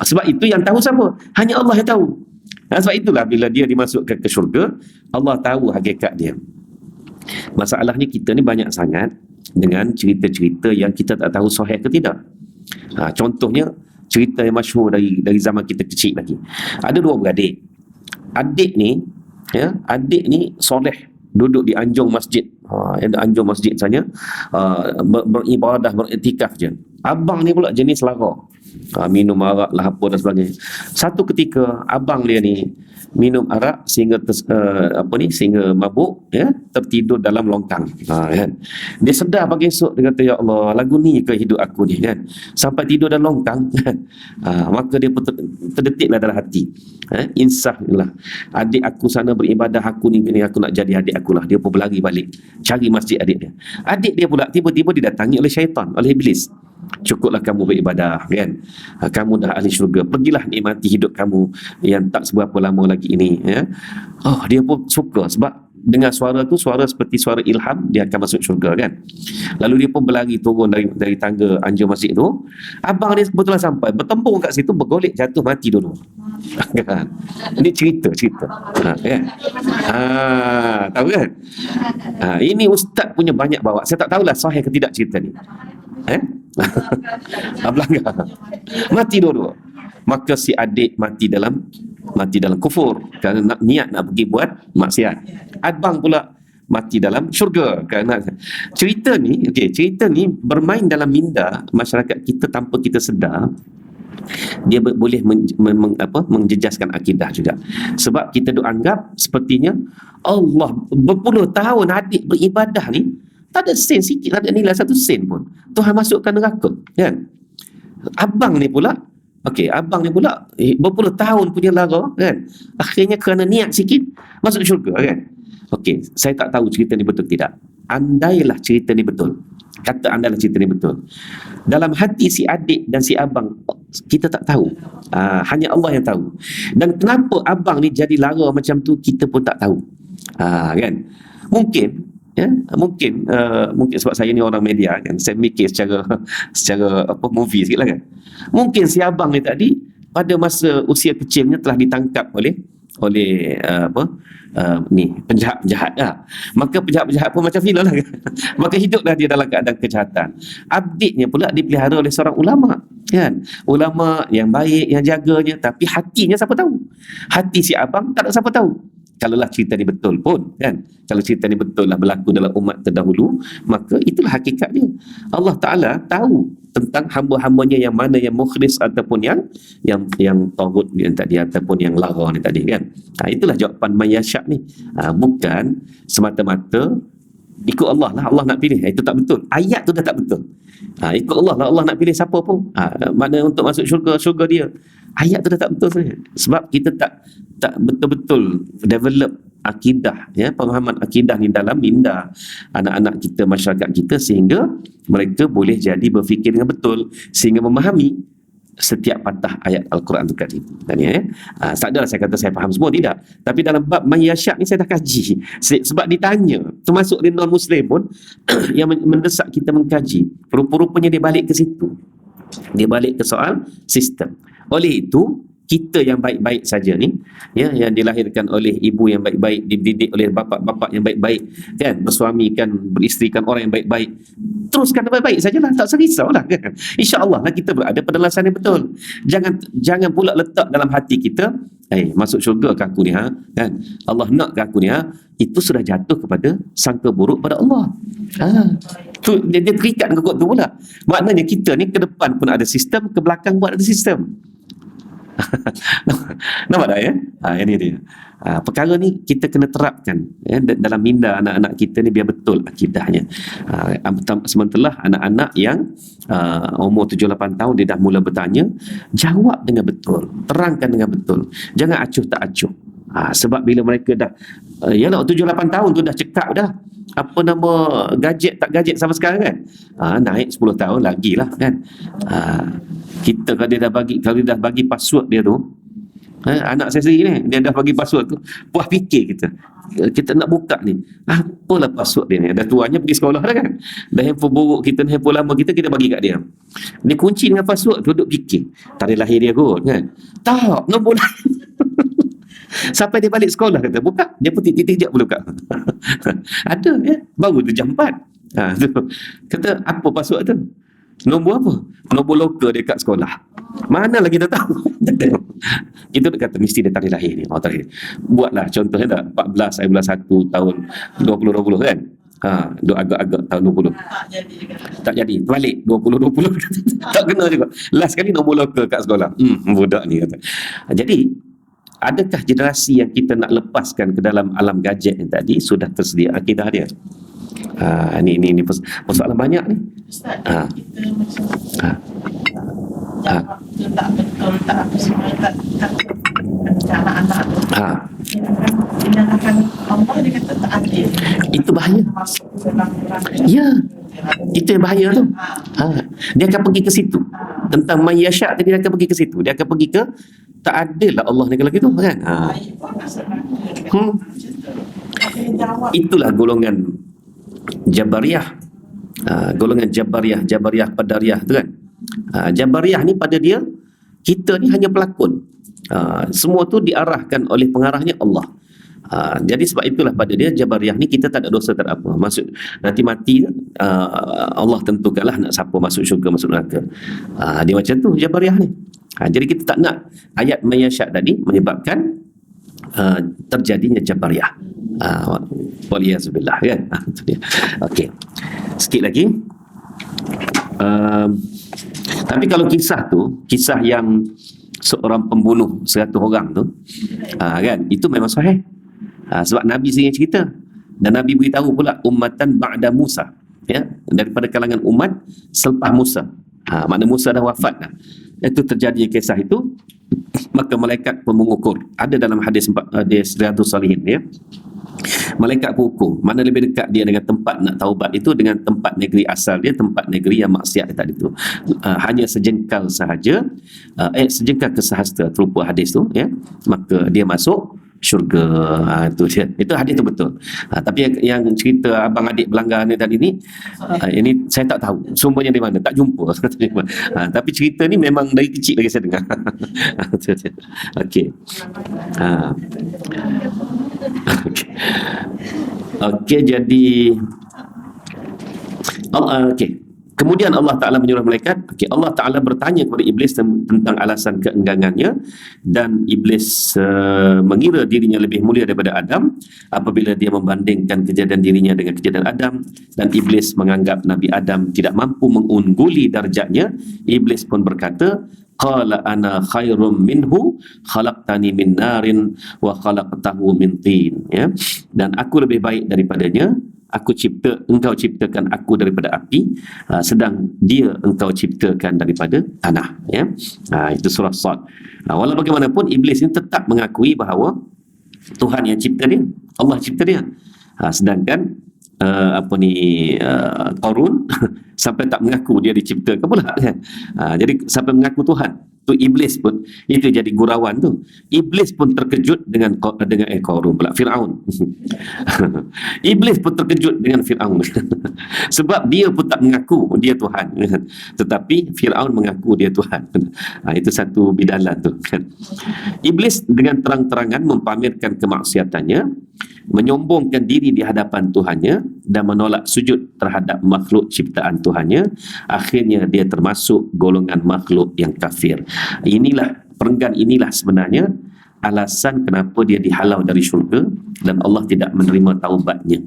Sebab itu yang tahu siapa? Hanya Allah yang tahu. Sebab itulah bila dia dimasukkan ke syurga, Allah tahu hakikat dia. Masalahnya kita ni banyak sangat dengan cerita-cerita yang kita tak tahu sahih ke tidak. Contohnya cerita yang masyhur dari zaman kita kecil lagi. Ada 2 beradik. Adik ni soleh, duduk di anjung masjid, anjung masjid saja, beribadah, beriktikaf je. Abang ni pula jenis lara, minum arak lah apa dan sebagainya. Satu ketika abang dia ni minum arak sehingga sehingga mabuk ya, tertidur dalam longkang. Kan? Dia sedar pagi esok, dia kata, ya Allah, lagu ni ke hidup aku ni kan, sampai tidur dalam longkang kan. Maka dia terdetiklah dalam hati, insaf lah, adik aku sana beribadah, aku ni aku nak jadi adik aku lah. Dia pun berlari balik cari masjid adik dia. Adik dia pula tiba-tiba didatangi oleh syaitan, oleh iblis. Cukuplah kamu beribadah kan, kamu dah ahli syurga, pergilah nikmati hidup kamu yang tak seberapa lama lagi ini ya. Dia pun suka sebab dengar suara tu, suara seperti suara ilham, dia akan masuk syurga kan. Lalu dia pun berlari turun dari tangga anjur masjid tu. Abang dia kebetulan sampai, bertembung kat situ, bergolek, jatuh, mati dulu. Kan? Ini cerita kan? Tahu kan? Ini ustaz punya banyak bawa. Saya tak tahulah sahih ke tidak cerita ni. Belanggar. Mati dulu. Maka si adik mati dalam kufur kerana niat nak pergi buat maksiat. Abang pula mati dalam syurga kerana cerita ni bermain dalam minda masyarakat kita tanpa kita sedar. Dia boleh menjejaskan akidah juga. Sebab kita duk anggap sepertinya Allah berpuluh tahun adik beribadah ni tak ada sen sikit, tak ada nilai 1 sen pun, Tuhan masukkan neraka kan. Abang ni pula berpuluh tahun punya lara kan, akhirnya kerana niat sikit masuk syurga kan. Saya tak tahu cerita ni betul tidak. Andailah cerita ni betul, andailah cerita ni betul, dalam hati si adik dan si abang kita tak tahu, hanya Allah yang tahu. Dan kenapa abang ni jadi lara macam tu kita pun tak tahu, kan. Mungkin sebab saya ni orang media kan, saya mikir secara movie sikit lah kan. Mungkin si abang ni tadi pada masa usia kecilnya telah ditangkap oleh penjahat-penjahat lah. Maka penjahat-penjahat pun macam filem lah kan. Maka hiduplah dia dalam keadaan kejahatan. Adiknya pula dipelihara oleh seorang ulama kan, ulama yang baik, yang jaganya, tapi hatinya siapa tahu. Hati si abang tak ada siapa tahu. Kalaulah cerita ni betul pun kan, kalau cerita ni betul lah berlaku dalam umat terdahulu, maka itulah hakikatnya. Allah Ta'ala tahu tentang hamba-hambanya yang mana yang mukhlis ataupun yang taghut yang tadi, ataupun yang lara ni tadi kan. Itulah jawapan mayasyak ni. Bukan semata-mata ikut Allah lah, Allah nak pilih. Itu tak betul. Ayat tu dah tak betul. Ikut Allah lah, Allah nak pilih siapa pun. Mana untuk masuk syurga dia. Ayat tu dah tak betul sebenarnya. Sebab kita tak betul-betul develop akidah, ya, pemahaman akidah ni dalam minda anak-anak kita, masyarakat kita, sehingga mereka boleh jadi berfikir dengan betul, sehingga memahami setiap patah ayat Al-Quran tu tadi. Tak adalah saya kata saya faham semua, tidak. Tapi dalam bab mayasyak ni saya dah kaji. Sebab ditanya, termasuk di non-Muslim pun yang mendesak kita mengkaji. Rupa-rupanya dia balik ke situ. Dia balik ke soal sistem. Oleh itu, kita yang baik-baik saja ni, ya, yang dilahirkan oleh ibu yang baik-baik, dididik oleh bapa-bapa yang baik-baik kan, bersuamikan, beristrikan orang yang baik-baik, teruskan baik-baik sajalah, tak usah risaulah kan. InsyaAllah lah kita berada pada landasan yang betul. Jangan pula letak dalam hati kita, masuk syurga ke aku ni kan, Allah nak ke aku ni itu sudah jatuh kepada sangka buruk pada Allah. Tu dia terikat dengan kot tu pula. Maknanya kita ni ke depan pun ada sistem, ke belakang pun ada sistem. Nampak tak ya? Ini dia. Perkara ni kita kena terapkan ya, dalam minda anak-anak kita ni biar betul akidahnya. Sementara anak-anak yang umur 7-8 tahun dia dah mula bertanya, jawab dengan betul, terangkan dengan betul. Jangan acuh tak acuh. Sebab bila mereka dah yalah 7-8 tahun tu dah cekap dah apa nama gadget tak gadget sama sekarang kan, naik 10 tahun lagi lah kan. Kita kalau dia dah bagi password dia tu, anak saya sendiri ni, dia dah bagi password tu, puas fikir kita nak buka ni, apalah password dia ni. Dah tuanya pergi sekolah dah kan, dah handphone buruk kita, handphone lama kita bagi kat dia. Dia kunci dengan password tu, duduk fikir tarikh lahir dia kot kan, tak nombor lain. Sampai dia balik sekolah kata buka, dia pun titik-titik jap boleh buka. Ada ya, baru tu jam 4. Tu. Kata apa password tu? Nombor apa? Nombor lokal dekat sekolah. Mana lagi kita tahu? Kita kata mesti dia tarikh lahir ni. Tarikh. Buatlah contohnya tak 14 ayat 1 tahun 2020 kan. Agak-agak tahun 20. Tak jadi. Balik 2020. Tak kena juga. Last kali nombor lokal kat sekolah. Budak ni kata. Jadi adakah generasi yang kita nak lepaskan ke dalam alam gadget yang tadi sudah tersedia akidah dia? Ini persoalan banyak ni. Ustaz, kita macam jawab tu tak betul, tak apa semua, tak anak-anak tu. Menyalahkan Allah, dia kata tak adil. Itu bahaya. Masuk dalam ya, itu yang bahaya tu. Dia akan pergi ke situ. Tentang mayasyak tadi, dia akan pergi ke situ. Dia akan pergi ke tak adil lah Allah ni kalau gitu kan. Dia jawab. Itulah golongan Jabariyah. Golongan Jabariyah Qadariyah tu kan. Jabariyah ni pada dia, kita ni hanya pelakon. Semua tu diarahkan oleh pengarahnya Allah. Jadi sebab itulah pada dia Jabariyah ni kita tak ada dosa, tak ada apa. Maksud nanti mati Allah tentukanlah nak siapa masuk syurga, masuk neraka. Dia macam tu Jabariyah ni. Jadi kita tak nak ayat mayasyak tadi menyebabkan terjadinya Jabariyah. Waliyazubillah kan. Okey. Sikit lagi. Tapi kalau kisah yang seorang pembunuh 100 orang tu, kan, itu memang sahih. Sebab Nabi sendiri cerita, dan Nabi beritahu pula ummatan ba'da Musa, ya, daripada kalangan umat selepas Musa. Makna Musa dah wafat dah. Itu terjadi kisah itu, maka malaikat pun mengukur. Ada dalam hadis Riyadhus Salihin, ya. Malaikat pengukur mana lebih dekat dia dengan tempat nak taubat itu dengan tempat negeri asal dia, tempat negeri yang maksiat tadi tu. Hanya sejengkal sahaja, sejengkal kesahasta terupa hadis tu, ya, maka dia masuk syurga. Itu dia. Itu hadis tu betul. Tapi yang cerita abang adik belanggar ni tadi ni, ini saya tak tahu sumbernya di mana, tak jumpa. Tapi cerita ni memang dari kecil lagi saya dengar. Okey. Okey, jadi okey. Kemudian Allah Ta'ala menyuruh malaikat, Allah Ta'ala bertanya kepada Iblis tentang alasan keenggangannya, dan Iblis mengira dirinya lebih mulia daripada Adam apabila dia membandingkan kejadian dirinya dengan kejadian Adam, dan Iblis menganggap Nabi Adam tidak mampu mengungguli darjatnya. Iblis pun berkata, qala ana khairum minhu khalaqtani min narin wa khalaqtahu min tin, ya, dan aku lebih baik daripadanya. Engkau ciptakan aku daripada api, sedang dia engkau ciptakan daripada tanah, ya. Itu surah Sad. Walau bagaimanapun Iblis ini tetap mengakui bahawa Tuhan yang cipta dia, Allah cipta dia. Sedangkan Qarun sampai tak mengaku dia diciptakan pula, kan. Jadi sampai mengaku Tuhan tu, Iblis pun itu jadi gurauan tu. Iblis pun terkejut dengan Qarun pula, Firaun. Iblis pun terkejut dengan Firaun sebab dia pun tak mengaku dia Tuhan, tetapi Firaun mengaku dia Tuhan. Itu satu bidalan tu, kan. Iblis dengan terang-terangan mempamerkan kemaksiatannya, menyombongkan diri di hadapan Tuhannya, dan menolak sujud terhadap makhluk ciptaan Tuhannya. Akhirnya dia termasuk golongan makhluk yang kafir. Perenggan inilah sebenarnya alasan kenapa dia dihalau dari syurga dan Allah tidak menerima taubatnya.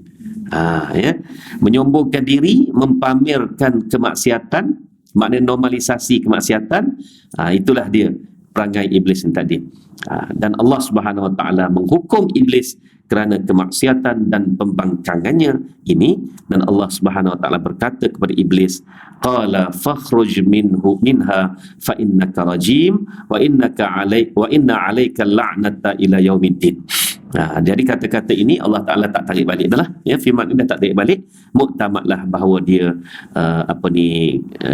Ya. Menyombongkan diri, mempamerkan kemaksiatan, maknanya normalisasi kemaksiatan, itulah dia perangai Iblis ini tadi. Dan Allah Subhanahu Wa Taala menghukum Iblis kerana kemaksiatan dan pembangkangannya ini, dan Allah Subhanahu Wa Taala berkata kepada Iblis, qala fakhruj minha fa innaka rajim wa inna 'alaika la'nata ila yaumiddin. Jadi kata-kata ini Allah Ta'ala tak tarik balik dah lah, ya, firman ini dah tak tarik balik. Muktamadlah bahawa dia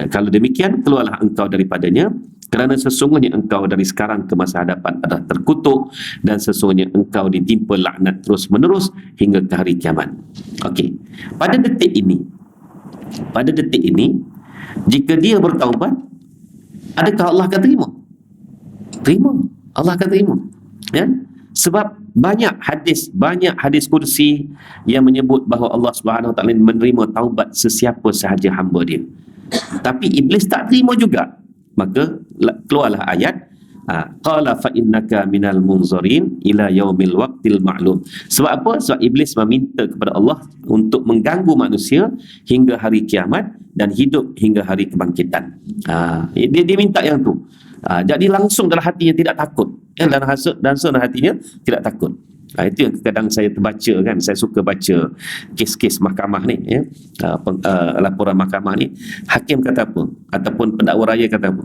kalau demikian keluarlah engkau daripadanya, kerana sesungguhnya engkau dari sekarang ke masa hadapan adalah terkutuk, dan sesungguhnya engkau ditimpa laknat terus menerus hingga ke hari kiamat. Okey, pada detik ini jika dia bertaubat, adakah Allah akan terima? Allah akan terima, ya. Sebab banyak hadis kursi yang menyebut bahawa Allah Subhanahu Wa Taala menerima taubat sesiapa sahaja hamba dia. Tapi Iblis tak terima juga. Maka keluarlah ayat, qala fa innaka minal munzarin ila yaumil waqtil ma'lum. Sebab apa? Sebab Iblis meminta kepada Allah untuk mengganggu manusia hingga hari kiamat dan hidup hingga hari kebangkitan. Dia minta yang tu. Jadi langsung dalam hatinya tidak takut, dan langsung dalam hatinya tidak takut. Itu yang kadang saya terbaca, kan. Saya suka baca kes-kes mahkamah ni, ya. Laporan mahkamah ni, hakim kata apa, ataupun pendakwa raya kata apa,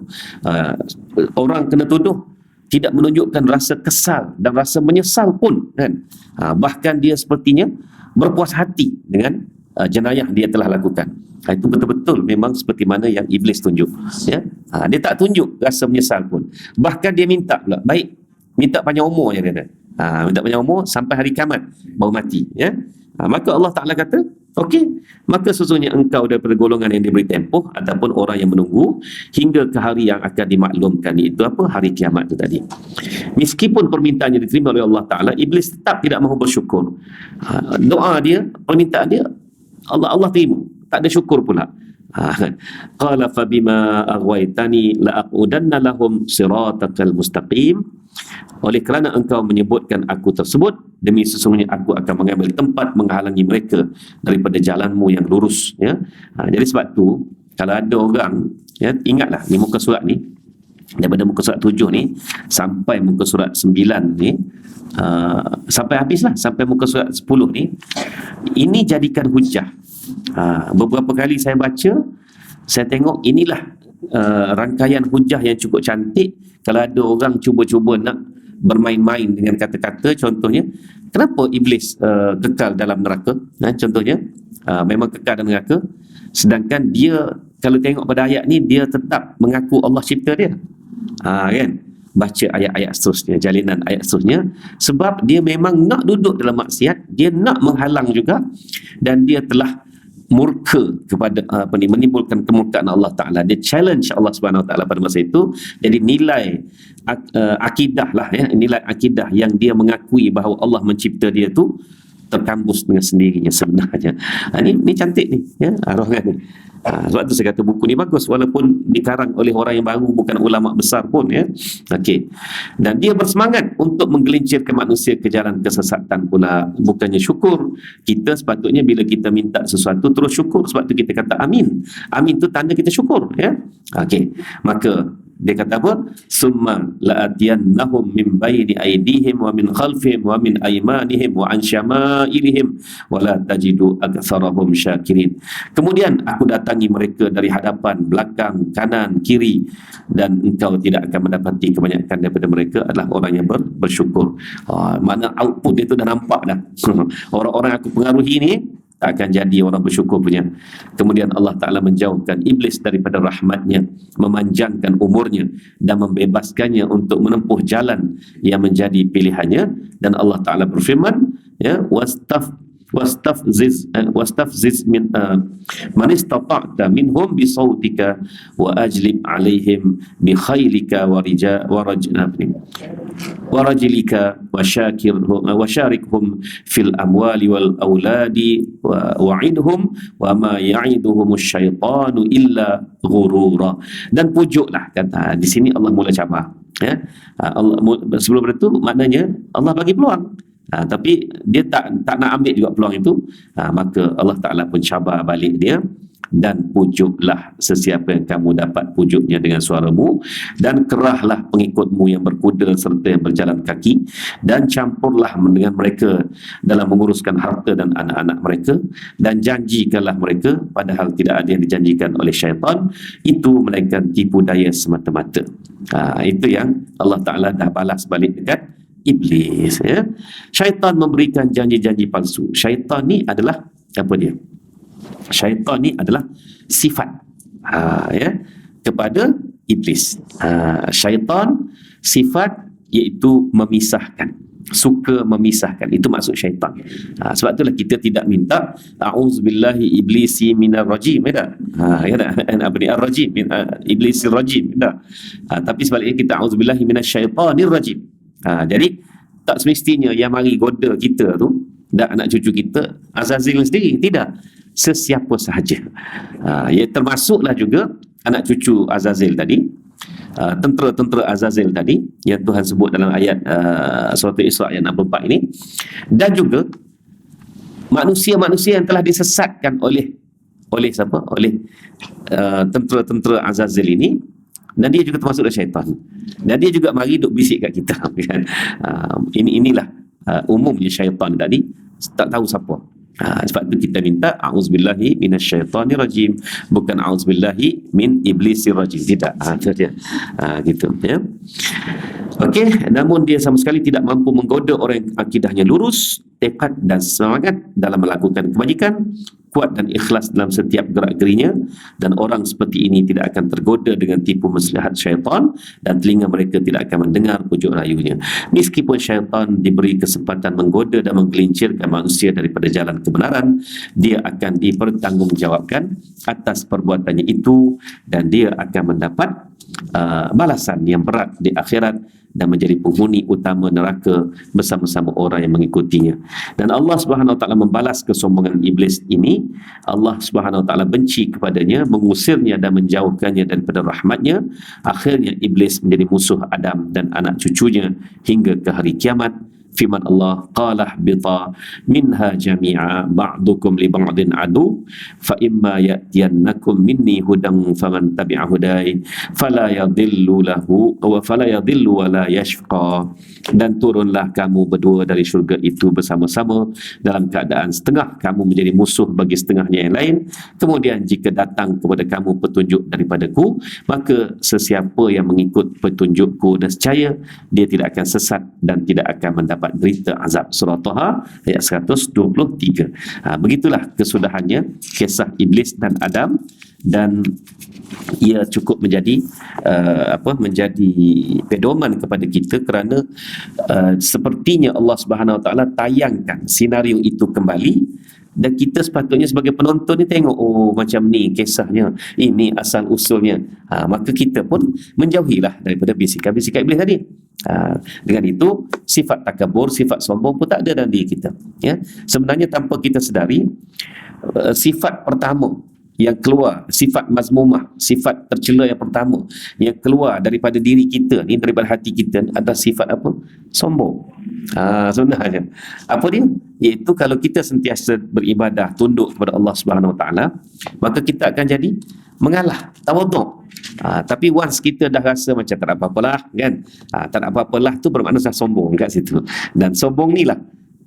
orang kena tuduh tidak menunjukkan rasa kesal dan rasa menyesal pun, kan. Bahkan dia sepertinya berpuas hati dengan jenayah dia telah lakukan. Itu betul-betul memang seperti mana yang Iblis tunjuk, ya. Dia tak tunjuk rasa menyesal pun. Bahkan dia minta pula, baik, minta panjang umur je dia kata. minta panjang umur sampai hari kiamat baru mati, ya. Maka Allah Ta'ala kata, okey, maka sesungguhnya engkau daripada golongan yang diberi tempoh ataupun orang yang menunggu hingga ke hari yang akan dimaklumkan, iaitu apa? Hari kiamat itu tadi. Meskipun permintaannya diterima oleh Allah Ta'ala, iblis tetap tidak mahu bersyukur. Doa dia, permintaan dia, Allah terima, tak ada syukur pula. Qala fabima aghwaytani la'aqudanna lahum siratakal mustaqim. Oleh kerana engkau menyebutkan aku tersebut, demi sesungguhnya aku akan mengambil tempat menghalangi mereka daripada jalanmu yang lurus, ya. Jadi sebab tu kalau ada orang, ya, ingatlah ni muka surat ni, daripada muka surat 7 ni sampai muka surat 9 ni, sampai habislah, sampai muka surat 10 ni, ini jadikan hujah. Beberapa kali saya baca, saya tengok inilah rangkaian hujah yang cukup cantik. Kalau ada orang cuba-cuba nak bermain-main dengan kata-kata, contohnya kenapa iblis kekal dalam neraka, contohnya memang kekal dalam neraka, sedangkan dia kalau tengok pada ayat ni dia tetap mengaku Allah cipta dia, kan? Baca ayat-ayat seterusnya, jalinan ayat seterusnya, sebab dia memang nak duduk dalam maksiat, dia nak menghalang juga, dan dia telah murka kepada menimbulkan kemurkaan Allah Ta'ala. Dia challenge Allah Subhanahu Wa Ta'ala pada masa itu. Jadi nilai akidah lah, ya, nilai akidah yang dia mengakui bahawa Allah mencipta dia tu terkambus dengan sendirinya sebenarnya. Ini cantik ni, ya, rohani. Sebab tu saya kata buku ni bagus walaupun dikarang oleh orang yang baru, bukan ulama besar pun, ya. Okey. Dan dia bersemangat untuk menggelincirkan manusia ke jalan kesesatan pula, bukannya syukur. Kita sepatutnya bila kita minta sesuatu terus syukur, sebab tu kita kata amin. Amin tu tanda kita syukur, ya. Okey. Maka dia kata apa? Summa la'atiyannahum min baini aydihim wa min khalfihim wa min aymanihim wa an syama'ilihim wa la tajidu aktsarahum syakirin. Kemudian aku datangi mereka dari hadapan, belakang, kanan, kiri, dan engkau tidak akan mendapati kebanyakan daripada mereka adalah orang yang bersyukur. Mana output dia tu dah nampak dah. Orang-orang aku pengaruhi ni tak akan jadi orang bersyukur punya. Kemudian Allah Ta'ala menjauhkan iblis daripada rahmatnya, memanjangkan umurnya dan membebaskannya untuk menempuh jalan yang menjadi pilihannya. Dan Allah Ta'ala berfirman, ya, wastafziz min man istata'ta minhum bi sautika wa ajlib alaihim bi khaylika wa rajlika wa syarikhum fil amwali wal auladi wa wa'idhum wa ma ya'iduhum asyaitanu illa ghurura. Dan pujuklah, kata di sini Allah mula cabar, ya. Allah, sebelum itu maknanya Allah bagi peluang, tapi dia tak nak ambil juga peluang itu, maka Allah Ta'ala pun cabar balik dia. Dan pujuklah sesiapa yang kamu dapat pujuknya dengan suaramu, dan kerahlah pengikutmu yang berkuda serta yang berjalan kaki, dan campurlah dengan mereka dalam menguruskan harta dan anak-anak mereka, dan janjikanlah mereka padahal tidak ada yang dijanjikan oleh syaitan, itu melainkan tipu daya semata-mata. Itu yang Allah Ta'ala dah balas balik dekat iblis, ya. Syaitan memberikan janji-janji palsu. Syaitan ni adalah apa dia? Syaitan ni adalah sifat, ya, kepada iblis. Syaitan sifat iaitu memisahkan, suka memisahkan, itu maksud syaitan. Sebab itulah kita tidak minta a'udzubillahi iblisi minar rajim, ya tak? Apa ni ar-rajim, iblisir rajim, tak? Tapi sebaliknya kita a'udzubillahi minasyaitanir rajim. Jadi tak semestinya yang mari goda kita tu dan anak cucu kita Azazil sendiri, tidak, sesiapa sahaja. Ya, termasuklah juga anak cucu Azazil tadi, tentera-tentera Azazil tadi yang Tuhan sebut dalam ayat surah Isra ayat 64 ini, dan juga manusia-manusia yang telah disesatkan oleh siapa? Oleh tentera-tentera Azazil ini. Dan dia juga termasuk dari syaitan. Dan dia juga mari duk bisik kat kita, kan? Inilah umumnya syaitan tadi, tak tahu siapa. Sebab itu kita minta a'udzubillahi minasyaitanir rajim, bukan a'udzubillahi min iblisir rajim. Tidak. Itu dia. Gitu, ya. Okey, namun dia sama sekali tidak mampu menggoda orang yang akidahnya lurus, tekad dan semangat dalam melakukan kebajikan, kuat dan ikhlas dalam setiap gerak-gerinya, dan orang seperti ini tidak akan tergoda dengan tipu muslihat syaitan, dan telinga mereka tidak akan mendengar pujuk rayunya. Meskipun syaitan diberi kesempatan menggoda dan menggelincirkan manusia daripada jalan kebenaran, dia akan dipertanggungjawabkan atas perbuatannya itu, dan dia akan mendapat balasan yang berat di akhirat dan menjadi penghuni utama neraka bersama-sama orang yang mengikutinya. Dan Allah Subhanahu Wa Taala membalas kesombongan iblis ini. Allah Subhanahu Wa Taala benci kepadanya, mengusirnya dan menjauhkannya daripada rahmatnya. Akhirnya iblis menjadi musuh Adam dan anak cucunya hingga ke hari kiamat. Firman Allah, qala bita minha jami'a ba'dukum li ba'din adu fa imma ya'tiyannakum minni hudan faman tabi'a hudai fala yadhillu lahu wa fala yadhillu wa la yashqa. Dan turunlah kamu berdua dari syurga itu bersama-sama dalam keadaan setengah kamu menjadi musuh bagi setengahnya yang lain. Kemudian jika datang kepada kamu petunjuk daripadaku, maka sesiapa yang mengikut petunjukku dan percaya, dia tidak akan sesat dan tidak akan mendapat berita azab. Surah Taha ayat 123. Begitulah kesudahannya kisah iblis dan Adam, dan ia cukup menjadi menjadi pedoman kepada kita, kerana sepertinya Allah Subhanahu Wa Taala tayangkan senario itu kembali, dan kita sepatutnya sebagai penonton ni tengok, oh macam ni kisahnya, ini asal usulnya. Maka kita pun menjauhilah daripada bisikan-bisikan iblis tadi. Dengan itu sifat takabur, sifat sombong pun tak ada dalam diri kita, ya. Sebenarnya tanpa kita sedari, sifat pertama yang keluar, sifat mazmumah, sifat tercela yang pertama yang keluar daripada diri kita ni, daripada hati kita ni, adalah sifat apa? Sombong. Sebenarnya apa dia? Iaitu kalau kita sentiasa beribadah, tunduk kepada Allah Subhanahu Wa Taala, maka kita akan jadi mengalah, tawaduk. Tapi once kita dah rasa macam tak ada apa-apalah, kan, tak ada apa-apalah, tu bermakna dah sombong kat situ. Dan sombong ni lah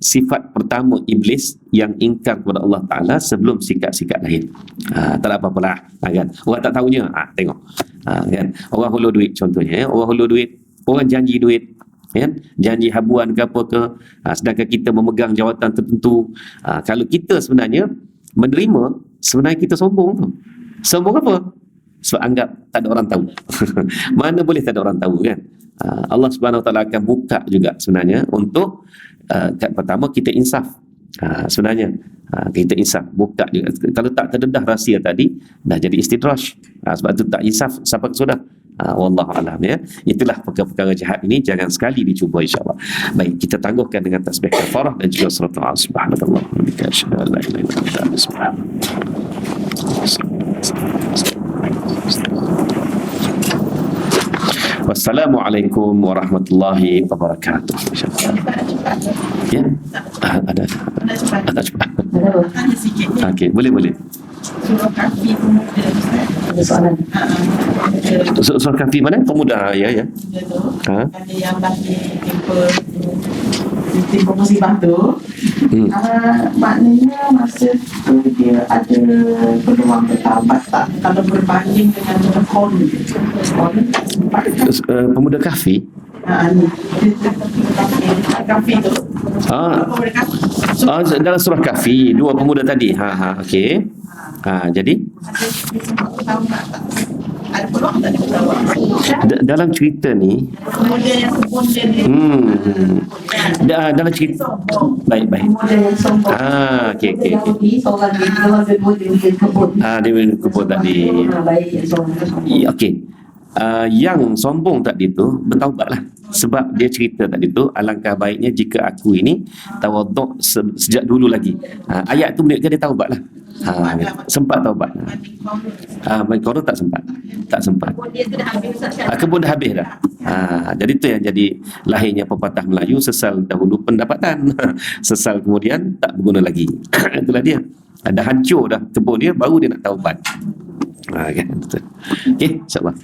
sifat pertama iblis yang ingkar kepada Allah Ta'ala sebelum sikap-sikap lain. Tak ada apa-apalah, kan. Orang tak tahunya, tengok, kan. Orang hulur duit contohnya, orang hulur duit, orang janji duit, kan, janji habuan ke apa ke, sedangkan kita memegang jawatan tertentu. Kalau kita sebenarnya menerima, sebenarnya kita sombong tu. Sombong apa? Sebab anggap tak ada orang tahu. Mana boleh tak ada orang tahu, kan. Allah Subhanahu Wa Taala akan buka juga sebenarnya untuk pertama kita insaf. Sebenarnya kita insaf, buka juga. Kalau tak terdedah rahsia tadi, dah jadi istidraj. Sebab tu tak insaf sampai ke sudah. Wallahu alam, ya. Itulah perkara-perkara jahat ini jangan sekali dicuba, insya-Allah. Baik, kita tangguhkan dengan tasbih kafarah dan juga surat al-subhanallah wa bihamdihi asyhadu an la ilaha illa anta astaghfiruka. Wassalamualaikum warahmatullahi wabarakatuh. Ya, ada cepat. Tanya sikit ni. Okey, boleh. Surah Kahfi pemuda, Ustaz. Ada soalan. Surah Kahfi mana? Pemuda, ya. Pemuda tu, ada yang bagi timpa musibah tu. Maknanya masa tu dia ada peluang bertaubat tak kalau berbanding dengan Qur'an? Pemuda Kahfi. Ni Kahfi tu. Pemuda Kahfi. Dalam surah Kahfi, dua pemuda tadi. Okey. Jadi ada peluang tak dia bertaubat? dalam cerita ni, Pemuda yang sempurna ni. dalam cerita, baik. Pemuda yang sombong. Okey. Seorang kedua dia kebun. Dia kebun tadi. Baik, yang sombong. Okey. Yang sombong tadi tu bertaubatlah, sebab dia cerita tadi tu, alangkah baiknya jika aku ini tawaduk sejak dulu lagi. Ayat tu menunjukkan dia taubatlah. Sempat taubat. Korang tak sempat. Kebun dah habis dah. Jadi tu yang jadi lahirnya pepatah Melayu, sesal dahulu pendapatan, sesal kemudian tak berguna lagi. Itulah dia. Dah hancur dah kebun dia, baru dia nak taubat. Kan, betul. Okey, insya-Allah.